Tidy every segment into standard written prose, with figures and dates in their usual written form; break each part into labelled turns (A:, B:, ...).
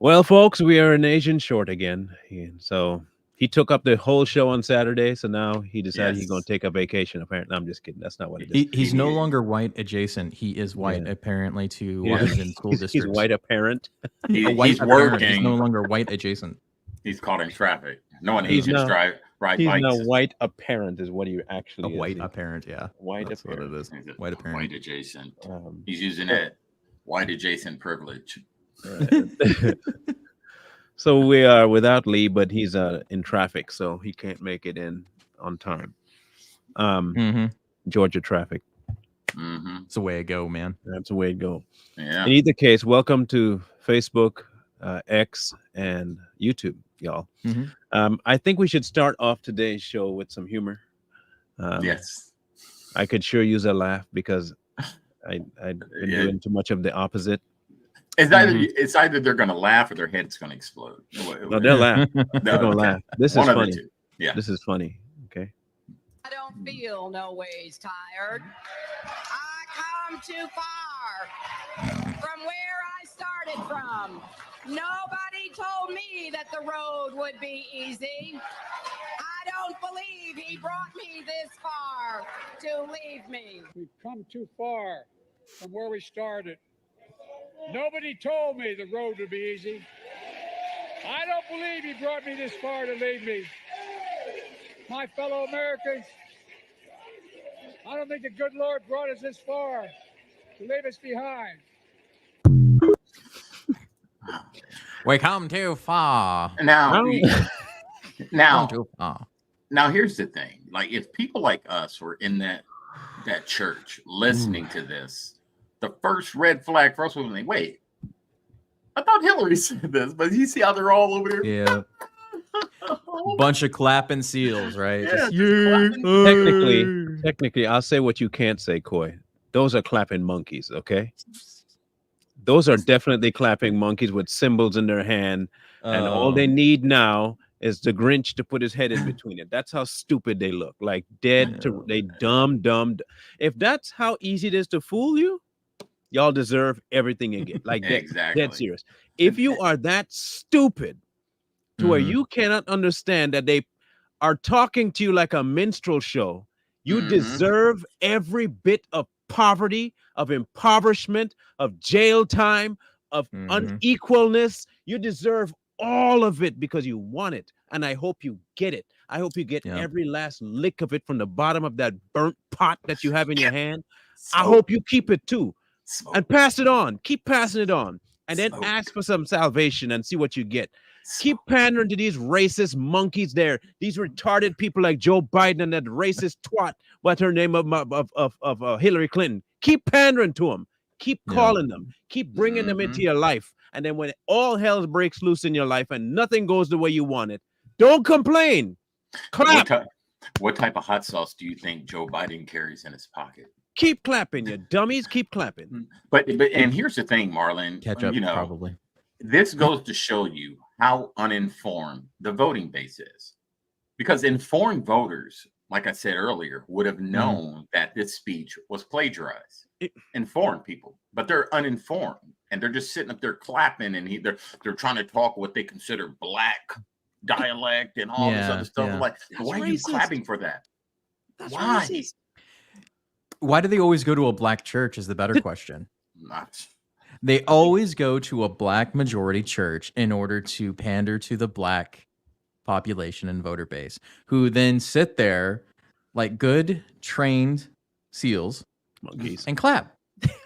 A: Well, folks, we are an Asian short again. So he took up the whole show on Saturday. So now he decided he's going
B: Yes,
A: to take a vacation. Apparently, I'm just kidding. That's not what it is.
C: He's no
B: he
C: longer white adjacent. He is white,
A: Yeah.
C: apparently, to
A: Yeah.
C: Washington school
A: He's
C: districts.
A: white apparent.
C: A white
B: he's
C: apparent. He's no
B: working.
C: longer white adjacent.
B: He's caught in traffic. No one
A: He's
B: Asians
A: now
B: ride
A: he's
B: bikes.
A: now white apparent is what he
C: A
A: actually
C: white
A: is.
C: apparent, yeah.
A: White
C: That's what
A: apparent.
C: it is.
B: He's a
C: White apparent.
B: White adjacent.
A: Um,
B: He's using that white adjacent privilege.
A: right. So we are without Lee, but he's in traffic, so he can't make it in on time.
C: Mm-hmm.
A: Georgia traffic.
B: Hmm.
C: It's the way I go, man.
A: That's the way it goes.
B: Yeah.
A: In either case, welcome to Facebook, X, and YouTube, y'all.
C: Mhm.
A: I think we should start off today's show with some humor.
B: Yes.
A: I could sure use a laugh because I've been
B: Yeah.
A: doing too much of the opposite.
B: It's either they're going to laugh or their head's going to explode.
A: No, they'll laugh.
B: No,
A: They're gonna
B: okay.
A: laugh. This is
B: One of the
A: funny.
B: two. Yeah.
A: This is funny. Okay.
D: I don't feel no ways tired. I come too far from where I started from. Nobody told me that the road would be easy. I don't believe he brought me this far to leave me.
E: We've come too far from where we started. Nobody told me the road would be easy. I don't believe he brought me this far to leave me. My fellow Americans, I don't think the good Lord brought us this far to leave us behind.
C: We come too far.
B: Now,
A: Well,
B: now,
C: Come too far.
B: now, here's the thing. Like, if people like us were in that church listening to this, the first red flag for us would be, wait, I thought Hillary said this, but you see how they're all over there?
C: Yeah. Bunch of clapping seals, right?
B: Yeah,
C: Just,
B: just clapping.
A: Technically, I'll say what you can't say, Coy. Those are clapping monkeys, okay? Those are definitely clapping monkeys with cymbals in their hand, and all they need now is the Grinch to put his head in between it. That's how stupid they look, like dead to they dumb. If that's how easy it is to fool you, y'all deserve everything you get. Like
B: Exactly.
A: dead serious. If you are that stupid to where
C: Mhm.
A: you cannot understand that they are talking to you like a minstrel show, you
B: Mhm.
A: deserve every bit of poverty, of impoverishment, of jail time, of
C: Mhm.
A: unequalness. You deserve all of it because you want it. And I hope you get it. I hope you get
C: Yeah.
A: every last lick of it from the bottom of that burnt pot that you have in your hand. I
B: Smoke,
A: hope you keep it too.
B: smoke,
A: And pass it on. Keep passing it on. And then
B: Smoke.
A: ask for some salvation and see what you get. Keep
B: smoke.
A: pandering to these racist monkeys there, these retarded people like Joe Biden and that racist twat. What's her name of Hillary Clinton? Keep pandering to them. Keep
C: Yeah.
A: calling them. Keep bringing them into your life. And then when all hell breaks loose in your life and nothing goes the way you want it, don't complain. Clap.
B: What type of hot sauce do you think Joe Biden carries in his pocket?
A: Keep clapping, you dummies. Keep clapping.
B: But and here's the thing, Marlon.
C: Ketchup,
B: You know,
C: probably.
B: this goes to show you how uninformed the voting base is. Because informed voters, like I said earlier, would have known that this speech was plagiarized. Informed people, but they're uninformed and they're just sitting up there clapping and they're trying to talk what they consider black dialect and all this
C: Yeah,
B: other stuff.
C: yeah.
B: Like,
A: That's
B: why are you
A: racist.
B: clapping for that?
A: That's
B: Why?
A: racist.
C: Why do they always go to a black church is the better question.
B: Not.
C: They always go to a black majority church in order to pander to the black population and voter base, who then sit there like good trained seals
A: Monkeys.
C: and clap.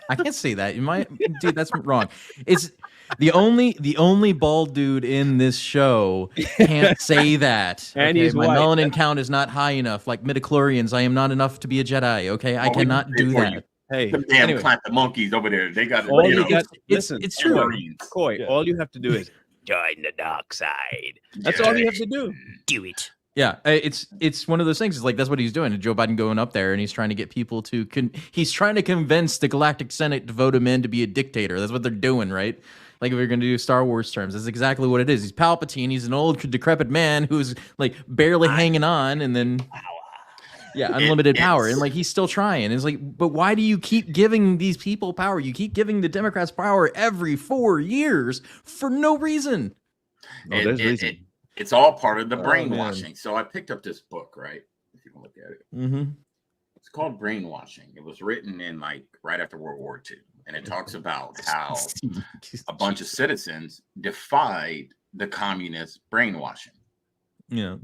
C: I can't say that. You might, dude. That's wrong. It's the only bald dude in this show can't say that.
A: And he's
C: my
A: white.
C: melanin count is not high enough. Like midichlorians, I am not enough to be a Jedi. Okay, I
B: Oh, we
C: cannot
B: did
C: do
B: for
C: that.
B: you.
A: Hey,
B: Them damn
A: anyway,
B: clap the monkeys over there. They got
A: all
B: you
A: you
B: know,
A: got,
C: It's
A: listen,
C: it's true.
B: Marines.
A: Coy,
E: Yeah.
A: all you have to do is join the dark side. That's all you have to do.
C: Do it. Yeah, it's one of those things. It's like that's what he's doing. Joe Biden going up there and he's trying to get people to he's trying to convince the Galactic Senate to vote him in to be a dictator. That's what they're doing, right? Like if we're going to do Star Wars terms, that's exactly what it is. He's Palpatine. He's an old decrepit man who's like barely hanging on, and then Yeah, unlimited power. And
B: it's-
C: like he's still trying. It's like, but why do you keep giving these people power? You keep giving the Democrats power every 4 years for no reason.
A: Oh, there's reason.
B: it's all part of the
C: Oh,
B: brainwashing. So I picked up this book, right? If you can look at it.
C: Mm-hmm.
B: It's called Brainwashing. It was written in like right after World War II. And it talks about how a bunch of citizens defied the communist brainwashing.
C: Yeah.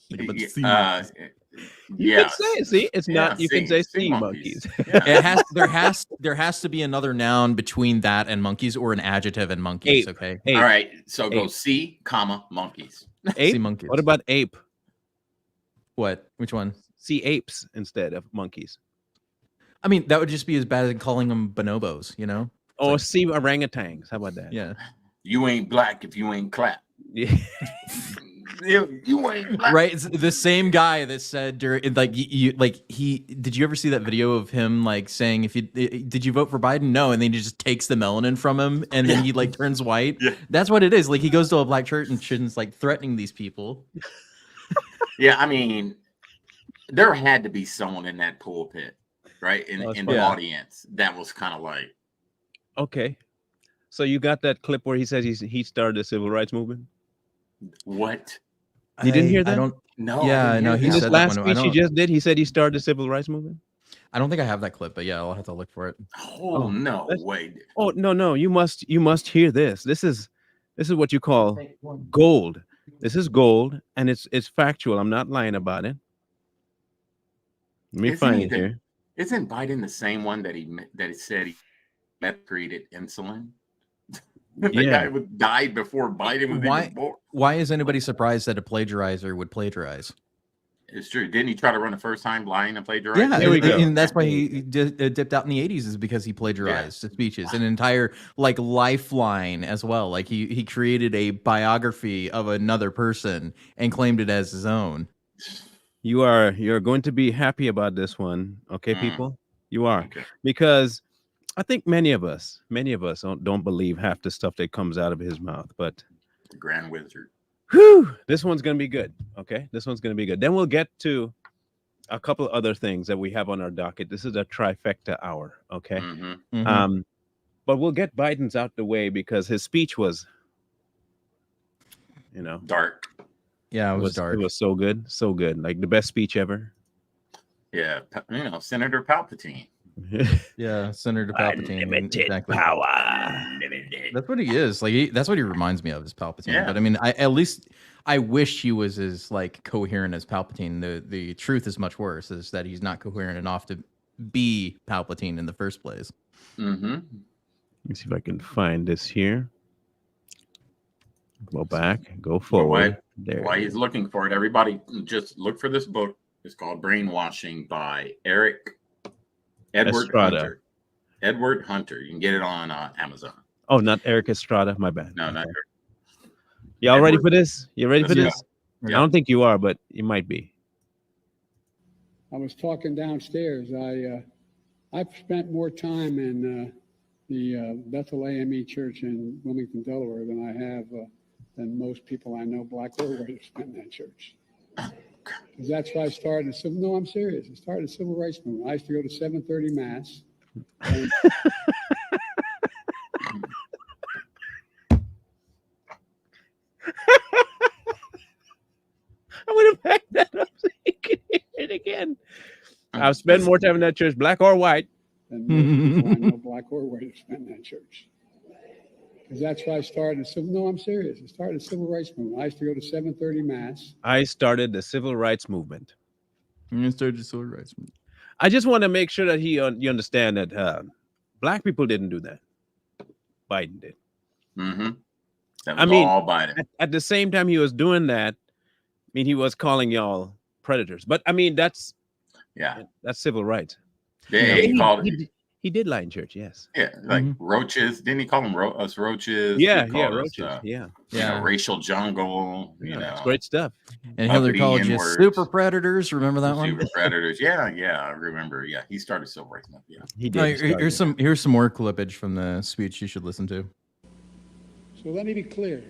B: Yeah.
A: You can say it. See, it's not. You can say sea
B: monkeys.
A: monkeys.
B: Yeah.
C: There has to be another noun between that and monkeys, or an adjective and monkeys.
A: Ape.
C: Okay.
A: Ape.
B: All right. So go
A: Ape.
B: sea, comma, monkeys.
A: Ape.
C: Sea monkeys.
A: What about ape?
C: What? Which one?
A: See apes instead of monkeys.
C: I mean, that would just be as bad as calling them bonobos, you know?
A: Or
C: like-
A: see orangutans. How about that?
C: Yeah.
B: You ain't black if you ain't clap.
A: Yeah.
B: You ain't black.
C: Right. It's the same guy that said during like did you ever see that video of him like saying did you vote for Biden? No, and then he just takes the melanin from him and then he like turns white.
B: Yeah.
C: That's what it is. Like he goes to a black church and shouldn't like threatening these people.
B: Yeah, I mean, there had to be someone in that pulpit, right? In the
C: Yeah.
B: audience that was kind of like,
A: Okay. So you got that clip where he says he started the civil rights movement?
B: what?
A: You didn't hear that?
C: I don't.
B: No.
C: Yeah,
B: I didn't
C: no,
B: hear
C: he
A: In
B: that.
A: this
C: said that
A: last
C: one. I
A: speech he
C: don't-
A: just did, he said he started the civil rights movement?
C: I don't think I have that clip, but yeah, I'll have to look for it.
B: Oh, no
A: that's-
B: way.
A: Oh no, you must hear this. This is what you call gold. This is gold, and it's factual. I'm not lying about it. Let me
B: Isn't
A: find
B: he
A: it
B: the-
A: here.
B: Isn't Biden the same one that he said he created insulin? The
A: Yeah.
B: guy died before Biden was
C: Why-
B: even born.
C: Why is anybody surprised that a plagiarizer would plagiarize?
B: It's true. Didn't he try to run the first time lying and plagiarizing?
C: Yeah,
A: There we go.
C: and that's why he dipped out in the 80s is because he plagiarized the speeches, an entire like lifeline as well. Like he created a biography of another person and claimed it as his own.
A: You're going to be happy about this one, okay,
B: Mm.
A: people? You are,
B: Okay.
A: because I think many of us don't believe half the stuff that comes out of his mouth. But
B: The Grand Wizard.
A: whew, this one's gonna be good. Okay, this one's gonna be good. Then we'll get to a couple of other things that we have on our docket. This is a trifecta hour. Okay.
B: Mhm.
C: Mhm.
A: But we'll get Biden's out the way because his speech was,
B: Dark.
C: Yeah, it was dark.
A: It was so good, like the best speech ever.
B: Yeah. Senator Palpatine.
C: Yeah, Senator Palpatine.
A: Unlimited
C: Exactly.
A: power.
C: That's what he is. Like that's what he reminds me of is Palpatine.
B: Yeah.
C: But I mean, I wish he was as like coherent as Palpatine. The truth is much worse. Is that he's not coherent enough to be Palpatine in the first place.
B: Mm-hmm.
A: Let me see if I can find this here. Go back, go forward. There.
B: While he's looking for it, everybody just look for this book. It's called Brainwashing by Edward
A: Estrada.
B: Hunter. Edward Hunter. You can get it on Amazon.
A: Oh, not Eric Estrada. My bad.
B: No, not
A: Y'all ready
B: Edward.
A: for this? You ready for
B: Let's
A: this?
B: go.
A: I don't think you are, but you might be.
E: I was talking downstairs. I've spent more time in the Bethel AME Church in Wilmington, Delaware, than I have than most people I know, black or white, have spent in that church. Because that's why I started. No, I'm serious. I started the civil rights movement. I used to go to 7:30 mass. And
A: I would have backed that up so you can hear it again. I've spent more time in that church, black or white.
E: than most people I know, black or white, have spent in that church. Because that's why I started. No, I'm serious. I started the civil rights movement. I used to go to 7:30 mass.
A: I started the civil rights movement.
C: You started civil rights.
A: I just want to make sure that you understand that black people didn't do that. Biden did.
B: Mm-hmm. That was
A: I mean,
B: all Biden.
A: At the same time he was doing that, I mean, he was calling y'all predators. But I mean, that's
B: Yeah.
A: civil rights.
B: Yeah, he called it.
A: He did lie in church, yes.
B: Yeah, like
C: Mhm.
B: roaches. Didn't he call them us roaches?
A: Yeah,
B: He
A: yeah,
B: called us,
A: roaches. Yeah.
C: Yeah.
B: racial jungle.
A: Yeah,
B: You know,
A: it's great stuff.
C: And Hillary
B: uppity
C: called you
B: N-words.
C: super predators. Remember that one?
B: super predators. Yeah, I remember. Yeah, he started civil rights movement. Yeah.
A: He did.
C: No,
A: He started
C: here's
A: it.
C: here's some more clippage from the speech you should listen to.
E: So let me be clear.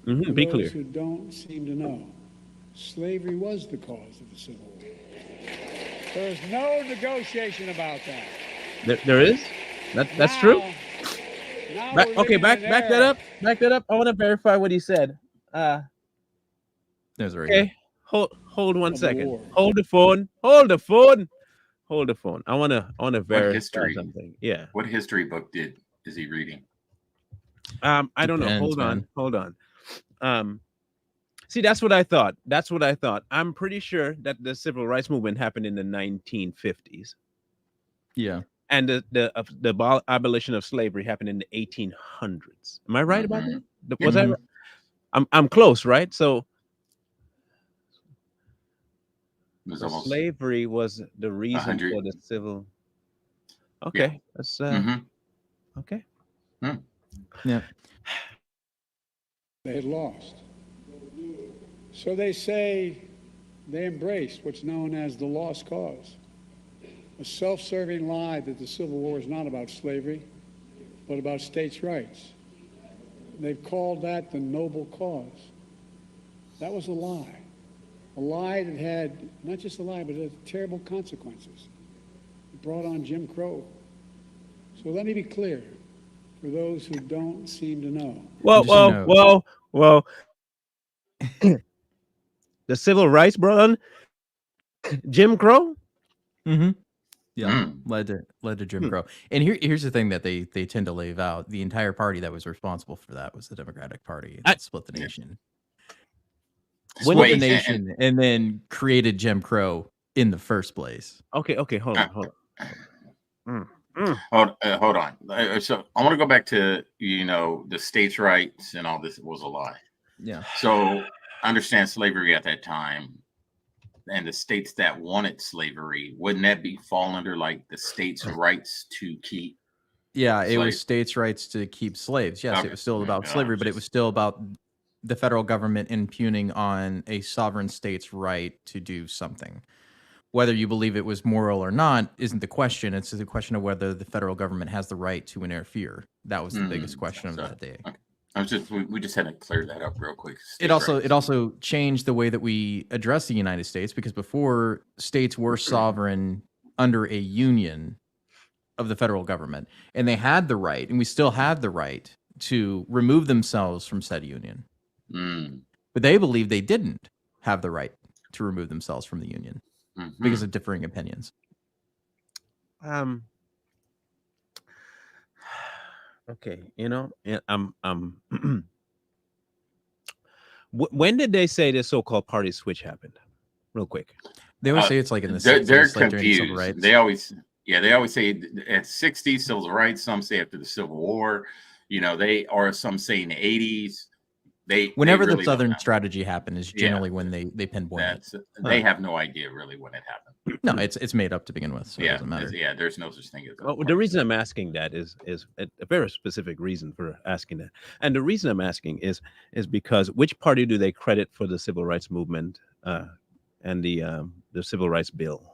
A: Mhm,
E: For
A: be
E: those
A: clear.
E: who don't seem to know, Slavery was the cause of the Civil War. There's no negotiation about that.
A: There is? That's true?
E: Now
A: Back,
E: we're
A: okay,
E: living
A: back
E: in an
A: back that
E: era-
A: up. Back that up. I want to verify what he said.
C: There's right here.
A: Okay. Hold 1
E: Of the
A: second.
E: war.
A: Hold the phone. Hold the phone. Hold the phone. I wanna verify
B: history?
A: something. Yeah.
B: What history book is he reading?
A: I don't know.
C: Depends,
A: Hold on.
C: man.
A: Hold on. See, that's what I thought. That's what I thought. I'm pretty sure that the civil rights movement happened in the 1950s,
C: Yeah.
A: and the abolition of slavery happened in the 1800s. Am I right about
B: Mhm.
A: that? Was I?
C: Mhm.
A: Right? I'm close, right? So
B: It was
A: so
B: almost
A: slavery was the reason
B: 100.
A: for the civil. Okay, that's
B: Mhm.
A: okay.
C: Yeah.
E: They had lost. So they say they embraced what's known as the lost cause, a self-serving lie that the Civil War is not about slavery, but about states' rights. They've called that the noble cause. That was a lie that had, not just a lie, but it had terrible consequences. It brought on Jim Crow. So let me be clear, for those who don't seem to know.
C: Just a
A: Well. The civil rights brought on Jim Crow.
C: Mm-hmm. Yeah.
B: Mm.
C: Led to Jim
A: Hmm.
C: Crow. And here's the thing that they tend to leave out. The entire party that was responsible for that was the Democratic Party.
A: I-
C: That split the nation.
A: When
C: Split
A: did
C: the
A: they-
C: nation and then created Jim Crow in the first place.
A: Okay, hold on.
B: Hold on. So I want to go back to the states' rights and all this was a lie.
C: Yeah.
B: So I understand slavery at that time, and the states that wanted slavery, wouldn't that be fall under like the states' rights to keep?
C: Yeah, it was
B: Slave.
C: states' rights to keep slaves. Yes,
B: Okay.
C: it was still about
B: Yeah,
C: slavery, but it
B: just-
C: was still about the federal government impugning on a sovereign state's right to do something. Whether you believe it was moral or not isn't the question. It's the question of whether the federal government has the right to interfere. That was the biggest question of
B: so-
C: that day.
B: okay. We just had to clear that up real quick.
C: It also changed the way that we address the United States, because before, states were sovereign under a union of the federal government, and they had the right, and we still have the right, to remove themselves from said union.
B: Mm,
C: But they believe they didn't have the right to remove themselves from the union
B: mhm.
C: because of differing opinions.
A: Okay, yeah, when did they say this so-called party switch happened? Real quick.
C: They always say it's like in the
B: They're
C: 60s, like during the civil
B: confused.
C: rights.
B: They always say at 60s civil rights. Some say after the Civil War. Some say in the 80s.
C: Whenever
B: they really
C: the Southern
B: don't know.
C: strategy happened is
B: Yeah.
C: generally when they pinpoint it.
B: They have no idea really when it happened.
C: No, it's made up to begin with, so it doesn't matter.
B: There's no such thing as.
A: Well, the reason I'm asking that is a very specific reason for asking that, and the reason I'm asking is because which party do they credit for the civil rights movement and the civil rights bill?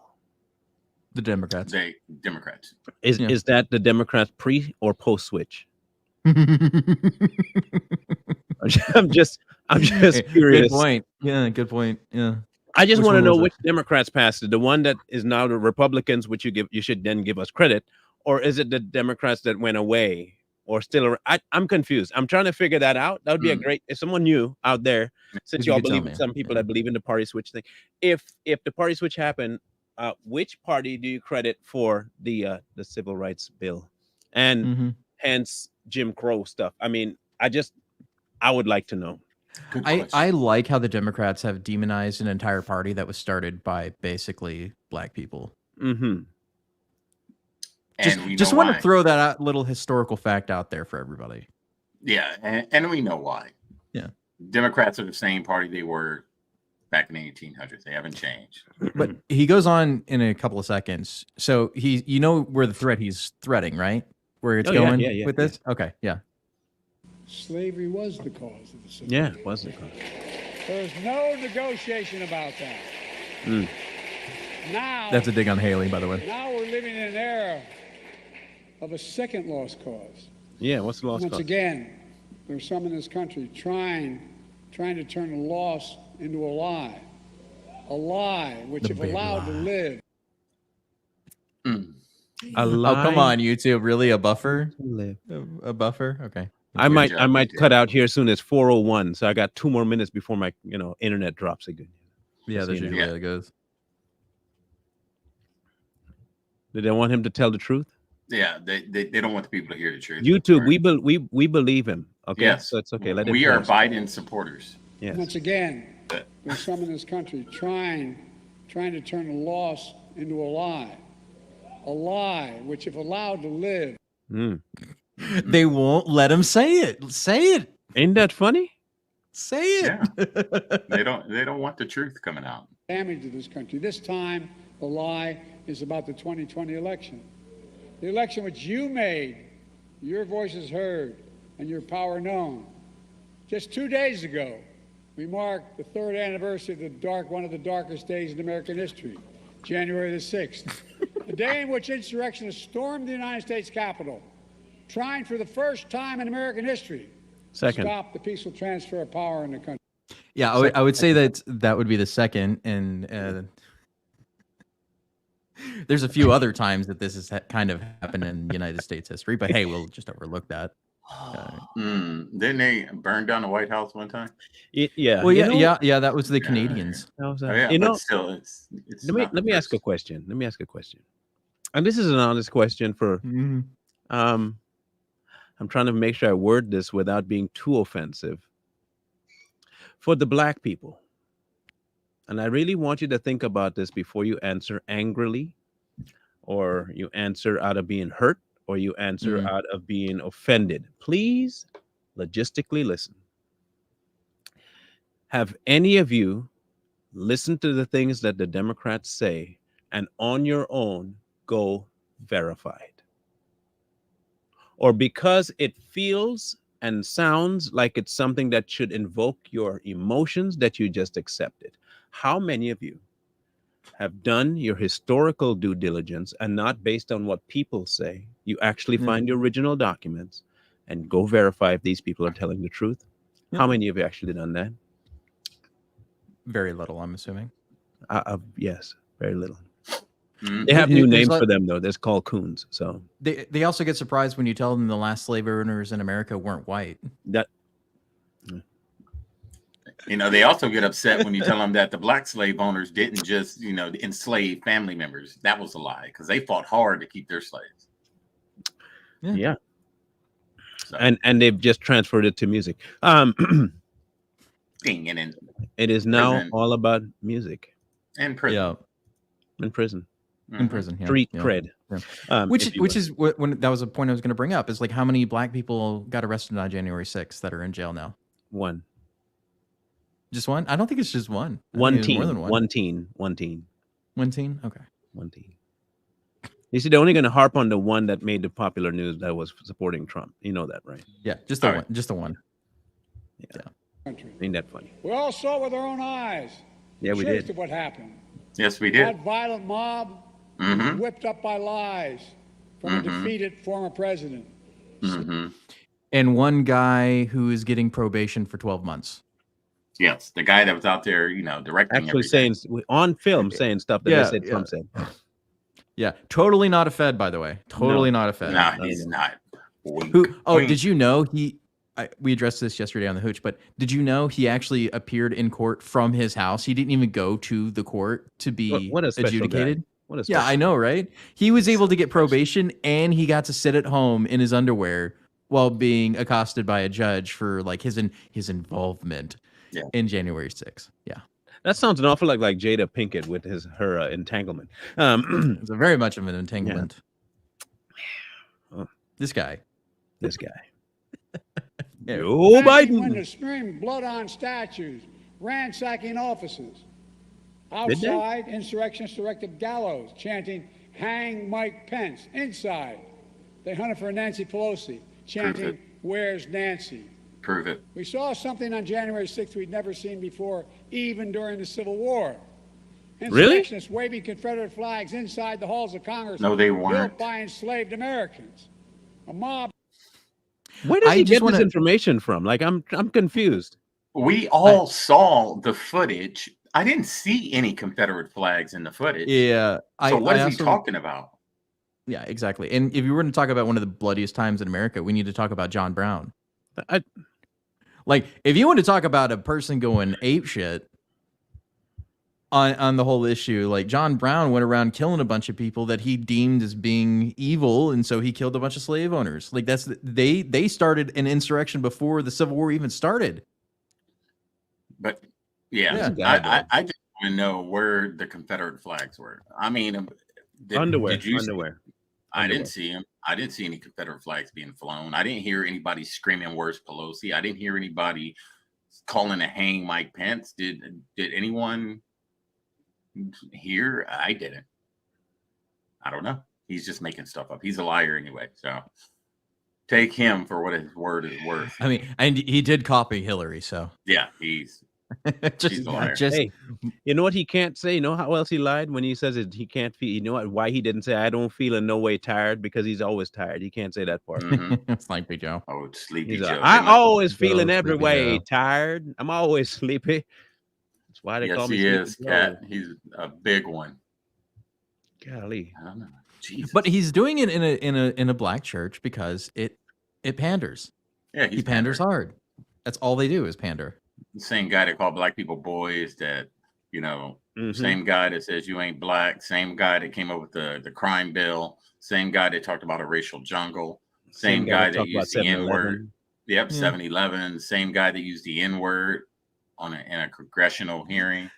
C: The Democrats.
B: Democrats.
A: Is that the Democrats pre or post switch? I'm just curious.
C: Good point. Yeah, good point. Yeah.
A: I just
C: Which
A: want to
C: one
A: know
C: was it?
A: which Democrats passed it. The one that is now the Republicans, which you should then give us credit, or is it the Democrats that went away or still? I'm confused. I'm trying to figure that out. That would be a great if someone new out there, since
C: If you
A: y'all
C: could tell
A: believe in
C: me.
A: some people
C: Yeah.
A: that believe in the party switch thing. If the party switch happened, which party do you credit for the civil rights bill, and
C: Mhm.
A: hence Jim Crow stuff? I mean, I would like to know.
B: Good question.
C: I like how the Democrats have demonized an entire party that was started by basically black people.
A: Mm-hmm.
B: And we
C: Just
B: know
C: want
B: why.
C: to throw that little historical fact out there for everybody.
B: Yeah, and we know why.
C: Yeah.
B: Democrats are the same party they were back in the 1800s. They haven't changed.
C: But he goes on in a couple of seconds. So where the threat he's threading, right? Where it's
A: Oh, yeah,
C: going
A: yeah,
C: with this? Okay, yeah.
E: Slavery was the cause of the Civil
A: Yeah,
E: War.
A: was it?
E: There's no negotiation about that.
A: Mm.
E: Now,
C: That's a dig on Haley, by the way.
E: now we're living in an era of a second lost cause.
A: Yeah, what's the lost
E: Once
A: cause?
E: again, there's some in this country trying to turn a loss into a lie. A lie which,
C: The
E: if
C: big
E: allowed to
C: lie.
E: live,
B: Mm.
A: A
C: Oh,
A: lie
C: come on, YouTube. Really? A buffer?
A: to live.
C: A buffer? Okay.
A: I
B: Good
A: might
B: job, DJ.
A: cut out here soon. It's 4:01, so I got 2 more minutes before my internet drops again.
C: Yeah,
A: Just so
C: that's
A: you know.
C: usually how it goes.
A: Did they want him to tell the truth?
B: Yeah, they don't want the people to hear the truth.
A: YouTube,
B: Right.
A: we believe him. Okay,
B: Yes.
A: so it's okay. Let it
B: We are
A: play.
B: Biden supporters.
A: Yes.
E: once again, there's some in this country trying to turn a loss into a lie. A lie which, if allowed to live,
A: Mm.
C: They won't let him say it. Say it.
A: Ain't that funny?
C: Say it.
B: Yeah. They don't want the truth coming out.
E: damage to this country. This time, the lie is about the 2020 election. The election which you made, your voices heard, and your power known. Just 2 days ago, we marked the 3rd anniversary of one of the darkest days in American history, January the 6th, the day in which insurrectionists stormed the United States Capitol, trying for the first time in American history to
A: Second.
E: stop the peaceful transfer of power in the country.
C: Yeah, I would say that would be the second, and there's a few other times that this has kind of happened in United States history, but hey, we'll just overlook that.
B: Didn't they burn down the White House one time?
A: Yeah.
C: Well,
A: you
C: yeah,
A: know,
C: that was the Canadians.
A: that was,
B: Oh, yeah,
A: you know,
B: but still, it's
A: let me ask a question. Let me ask a question. And this is an honest question for
C: Mhm.
A: I'm trying to make sure I word this without being too offensive. For the black people. And I really want you to think about this before you answer angrily, or you answer out of being hurt, or you answer out of being offended. Please logistically listen. Have any of you listened to the things that the Democrats say and on your own go verify it? Or because it feels and sounds like it's something that should invoke your emotions, that you just accept it? How many of you have done your historical due diligence and not based on what people say, you actually find the original documents and go verify if these people are telling the truth? How many of you actually done that?
C: Very little, I'm assuming.
A: Yes, very little.
B: Mhm.
A: They have
C: It-
A: new
C: there's
A: names
C: like-
A: for them though. They're called coons. So
C: They also get surprised when you tell them the last slave owners in America weren't white.
A: that
B: They also get upset when you tell them that the black slave owners didn't just, enslave family members. That was a lie because they fought hard to keep their slaves.
A: yeah.
B: So,
A: And they've just transferred it to music.
B: ding, and in
A: It is now
B: Prison.
A: all about music
B: prison.
C: Yeah,
A: in prison.
C: in
B: Mhm.
C: prison. Yeah,
A: Street
C: yeah.
A: cred.
C: Yeah. Which
A: if you
C: is
A: will.
C: when that was a point I was going to bring up, is like how many black people got arrested on January 6th that are in jail now?
A: One.
C: Just one? I don't think it's just one. I
A: One
C: think it's
A: teen.
C: more than one.
A: One teen. One teen.
C: One teen? Okay.
A: One teen. You see, they're only going to harp on the one that made the popular news that was supporting Trump. You know that, right?
C: Yeah, just the
B: All
C: one.
B: right.
C: Just the one.
E: Country.
A: Ain't that funny?
E: We all saw with our own eyes
A: Yeah, we
E: truth
A: did.
E: of what happened.
B: Yes, we did.
E: That violent mob
B: Mhm.
E: whipped up by lies from a defeated former president.
B: hmm
C: And one guy who is getting probation for 12 months.
B: Yes, the guy that was out there, directing
A: Actually
B: everything.
A: saying on film, saying stuff that
C: Yeah,
A: they said
C: yeah.
A: Trump said.
C: Yeah, totally not a Fed, by the way. Totally not a Fed.
B: No, he's not. Wink,
C: Who? Oh,
B: wink.
C: did you know we addressed this yesterday on the Hooch, but did you know he actually appeared in court from his house? He didn't even go to the court to be
A: What a special guy.
C: adjudicated.
A: What a
C: Yeah, I
A: special-
C: know, right? He was able to get probation, and he got to sit at home in his underwear while being accosted by a judge for like his involvement
B: Yeah.
C: in January 6th. Yeah,
A: That sounds an awful lot like Jada Pinkett with her entanglement.
C: it's a very much of an entanglement.
A: Oh.
C: This guy.
A: This guy.
C: Yeah.
A: Joe
E: Fancy windows,
A: Biden.
E: smearing blood on statues, ransacking offices.
A: Did they?
E: Outside, insurrectionists erected gallows, chanting, "Hang Mike Pence." Inside, they hunted for Nancy Pelosi, chanting, "Where's Nancy?"
B: Prove it.
E: We saw something on January 6th we'd never seen before, even during the Civil War.
A: Really?
E: Insurrectionists waving Confederate flags inside the halls of Congress.
B: No, they
E: built
B: weren't.
E: by enslaved Americans. A mob.
A: Where does
C: I
A: he
C: just
A: get
C: wanna-
A: this information from? Like, I'm confused.
B: We all saw the footage I didn't see any Confederate flags in the footage.
C: Yeah.
B: So what is he
C: also,
B: talking about?
C: Yeah, exactly. And if you were to talk about one of the bloodiest times in America, we need to talk about John Brown.
A: I,
C: Like, if you want to talk about a person going ape shit on the whole issue, like John Brown went around killing a bunch of people that he deemed as being evil, and so he killed a bunch of slave owners. Like they started an insurrection before the Civil War even started.
B: But yeah,
C: Yeah.
B: I just want to know where the Confederate flags were. I mean,
A: underwear.
B: did you see-
A: underwear.
B: I
A: Underwear.
B: didn't see him. I didn't see any Confederate flags being flown. I didn't hear anybody screaming "Where's Pelosi?" I didn't hear anybody calling to hang Mike Pence. Did anyone hear? I didn't. I don't know. He's just making stuff up. He's a liar anyway. So take him for what his word is worth.
C: I mean, and he did copy Hillary, so
B: Yeah, he's
C: just,
B: a liar.
C: just
A: Hey, you know what he can't say? You know how else he lied when he says it? He can't feel. You know what? Why he didn't say I don't feel in no way tired, because he's always tired. He can't say that part.
B: Mhm.
C: Sleepy Joe.
B: Oh, sleepy
A: He's
B: Joe.
A: like,
B: They
A: I
B: must-
A: always feeling
C: Joe,
A: every
C: Sleepy
A: way
C: Joe.
A: tired. I'm always sleepy. That's why they
B: yes,
A: call me
B: he
A: Sleepy
B: is,
A: Joe.
B: Cat. He's a big one.
A: Golly.
B: I don't know. Jesus.
C: But he's doing it in a black church because it panders.
B: yeah,
C: He
B: he's
C: panders
B: pandering.
C: hard. That's all they do is pander.
B: The same guy that called black people boys. That
A: Mhm.
B: same guy that says you ain't black. Same guy that came up with the crime bill. Same guy that talked about a racial jungle. Same guy that
A: talk about
B: used the N word.
A: 7-Eleven.
B: Yep,
C: Yeah.
B: 7-Eleven. Same guy that used the N word in a congressional hearing.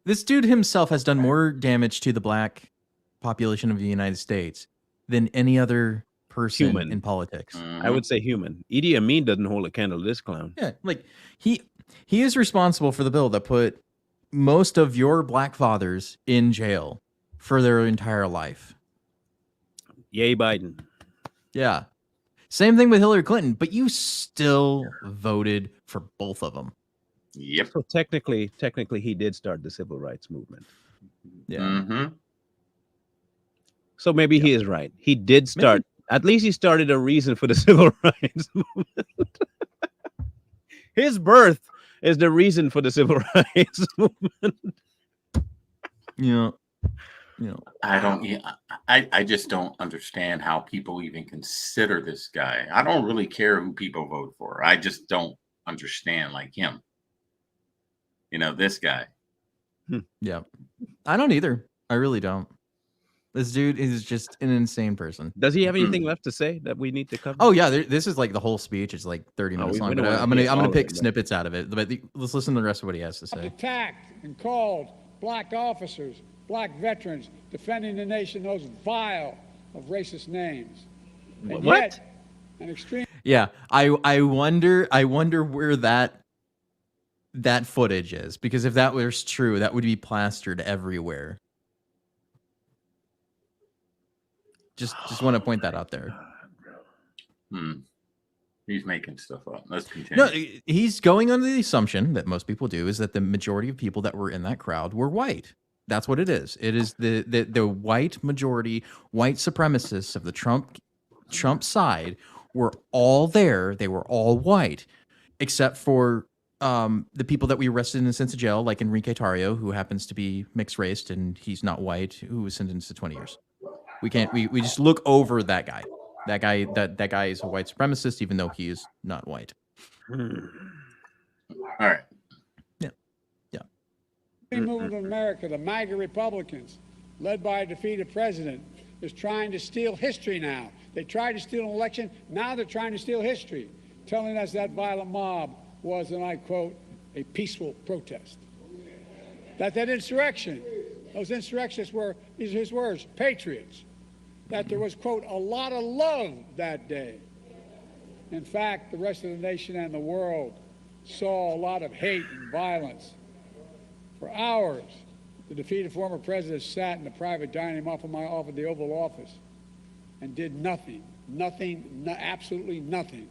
C: This dude himself has done more damage to the black population of the United States than any other person
A: Human.
C: in politics.
A: I would say human. Idi Amin doesn't hold a candle to this clown.
C: Yeah, like he is responsible for the bill that put most of your black fathers in jail for their entire life.
A: Yay, Biden.
C: Yeah. Same thing with Hillary Clinton, but you still voted for both of them.
B: Yep.
A: So technically, he did start the civil rights movement.
C: Yeah.
B: Mm-hmm.
A: So maybe he is right. He did start. At least he started a reason for the civil rights movement. His birth is the reason for the civil rights movement.
C: Yeah. Yeah.
B: I don't. Yeah, I just don't understand how people even consider this guy. I don't really care who people vote for. I just don't understand like him. This guy.
C: Yeah. I don't either. I really don't. This dude is just an insane person.
A: Does he have anything left to say that we need to cover?
C: Oh yeah, this is like the whole speech. It's like 30 minutes
A: we
C: long.
A: don't
C: But
A: wanna
C: I'm gonna
A: hear all of
C: pick
A: it, but-
C: snippets out of it. But let's listen to the rest of what he has to say.
E: Attacked and called black officers, black veterans defending the nation those vile of racist names. And
A: What?
E: yet, an extreme
C: Yeah, I wonder where that footage is, because if that was true, that would be plastered everywhere. Just want to point that out there.
B: He's making stuff up. Let's continue.
C: No, he's going under the assumption that most people do, is that the majority of people that were in that crowd were white. That's what it is. It is the white majority, white supremacists of the Trump side were all there. They were all white, except for the people that we arrested in the sense of jail, like Enrique Tarrio, who happens to be mixed raced and he's not white, who was sentenced to 20 years. We just look over that guy. That guy is a white supremacist, even though he is not white.
B: All right.
E: movement of America, the MAGA Republicans, led by a defeated president, is trying to steal history now. They tried to steal an election. Now they're trying to steal history, telling us that violent mob was, and I quote, a peaceful protest. That insurrection, those insurrectionists were, these are his words, patriots. That there was, quote, a lot of love that day. In fact, the rest of the nation and the world saw a lot of hate and violence. For hours, the defeated former president sat in the private dining room off of the Oval Office and did nothing, absolutely nothing.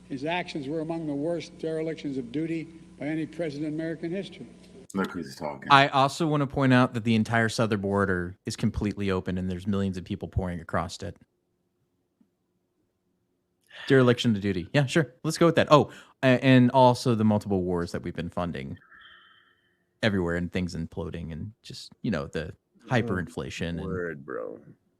E: His actions were among the worst derelictions of duty by any president in American history.
B: Look who's talking.
C: I also want to point out that the entire southern border is completely open and there's millions of people pouring across it. Dereliction to duty. Yeah, sure. Let's go with that. Oh, and also the multiple wars that we've been funding. everywhere and things imploding and just, you know, the hyperinflation and
A: Word, bro.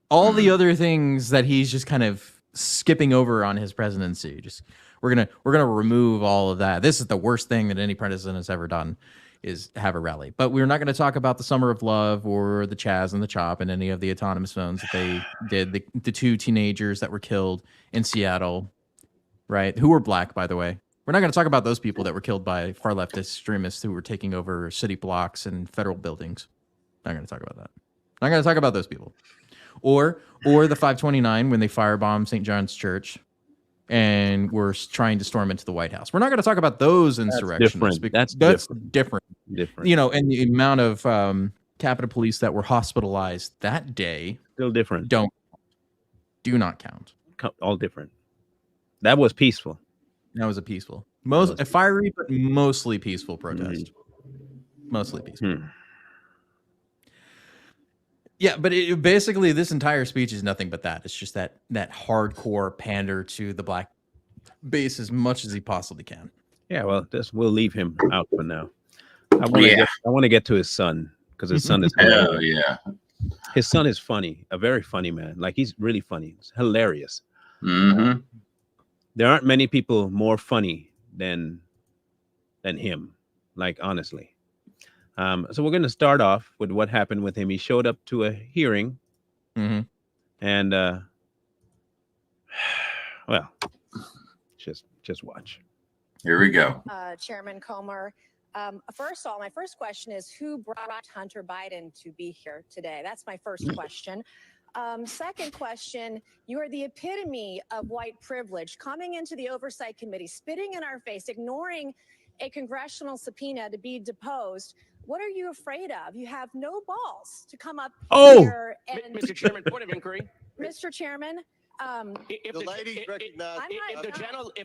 C: all the other things that he's just kind of skipping over on his presidency. Just we're gonna remove all of that. This is the worst thing that any president has ever done, is have a rally. But we're not going to talk about the Summer of Love or the Chaz and the Chop and any of the autonomous phones that they did. The two teenagers that were killed in Seattle, right? Who were black, by the way. We're not going to talk about those people that were killed by far left extremists who were taking over city blocks and federal buildings. Not going to talk about that. Not going to talk about those people. Or the 529 when they firebombed St. John's Church and were trying to storm into the White House. We're not going to talk about those insurrectionists.
A: That's
C: different. You know, and the amount of Capitol Police that were hospitalized that day
A: Still different.
C: do not count.
A: All different. That was peaceful.
C: That was a peaceful, a fiery but mostly peaceful protest. Mostly peaceful. Yeah, but basically this entire speech is nothing but that. It's just that hardcore pander to the black base as much as he possibly can.
A: Yeah, well, we'll leave him out for now. I want to get to his son, because his son is
B: Hell yeah.
A: His son is funny, a very funny man. Like, he's really funny. It's hilarious.
B: Mm-hmm.
A: There aren't many people more funny than him. Like, honestly. So we're going to start off with what happened with him. He showed up to a hearing, and well, just watch.
B: Here we go.
D: Chairman Comer. First of all, my first question is, who brought Hunter Biden to be here today? That's my first question. Second question, you are the epitome of white privilege, coming into the Oversight Committee, spitting in our face, ignoring a congressional subpoena to be deposed. What are you afraid of? You have no balls to come up here and...
F: Mr. Chairman, point of inquiry.
D: Mr. Chairman,
F: if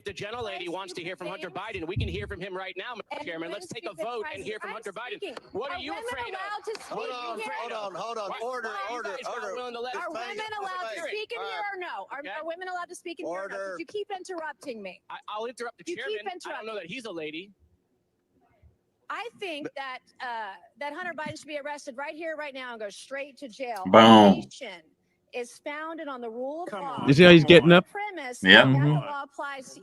F: the gentle lady wants to hear from Hunter Biden, we can hear from him right now, Mr. Chairman. Let's take a vote and hear from Hunter Biden. What are you afraid of?
G: Hold on. Order.
D: Are women allowed to speak in here or no? Are women allowed to speak in here or no? 'Cause you keep interrupting me.
F: I'll interrupt the chairman. I don't know that he's a lady.
D: I think that that Hunter Biden should be arrested right here, right now, and go straight to jail.
B: Boom.
D: Our nation is founded on the rule of law.
A: You see how he's getting up?
D: Premise
B: Yep.
D: that the law applies to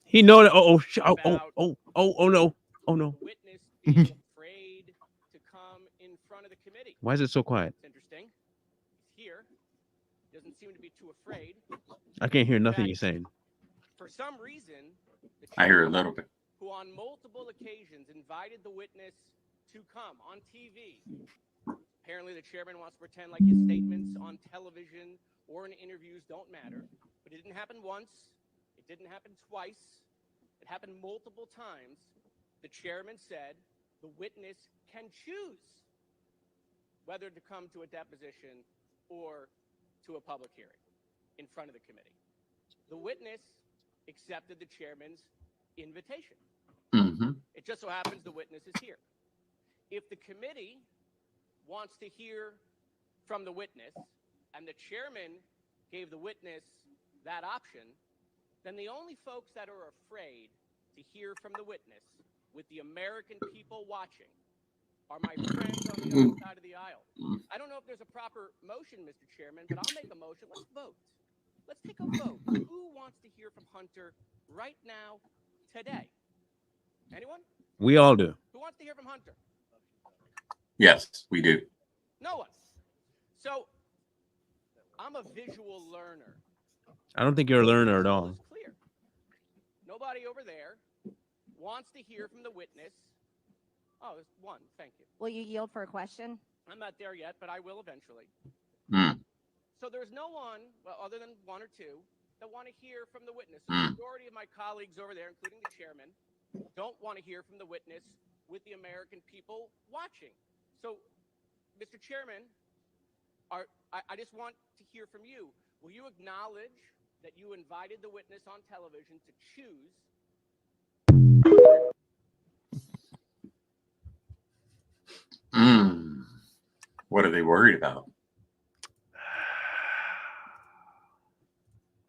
A: He know that. Oh no.
F: Witness being afraid to come in front of the committee.
A: Why is it so quiet?
F: It's interesting. He's here. Doesn't seem to be too afraid.
A: I can't hear nothing you're saying.
F: For some reason, the
B: I hear a
F: chairman,
B: little bit.
F: who on multiple occasions invited the witness to come on TV. Apparently, the chairman wants to pretend like his statements on television or in interviews don't matter. But it didn't happen once. It didn't happen twice. It happened multiple times. The chairman said the witness can choose whether to come to a deposition or to a public hearing in front of the committee. The witness accepted the chairman's invitation.
B: Mm-hmm.
F: It just so happens the witness is here. If the committee wants to hear from the witness and the chairman gave the witness that option, then the only folks that are afraid to hear from the witness with the American people watching are my friends on the other side of the aisle. I don't know if there's a proper motion, Mr. Chairman, but I'll make a motion. Let's vote. Let's take a vote. Who wants to hear from Hunter right now, today? Anyone?
A: We all do.
F: Who wants to hear from Hunter?
B: Yes, we do.
F: No one. So I'm a visual learner.
A: I don't think you're a learner at all.
F: It's clear. Nobody over there wants to hear from the witness. Oh, there's one. Thank you.
H: Will you yield for a question?
F: I'm not there yet, but I will eventually.
B: Mm.
F: So there's no one, well, other than one or two, that want to hear from the witness. The majority of my colleagues over there, including the chairman, don't want to hear from the witness with the American people watching. So, Mr. Chairman, I just want to hear from you. Will you acknowledge that you invited the witness on television to choose?
B: What are they worried about?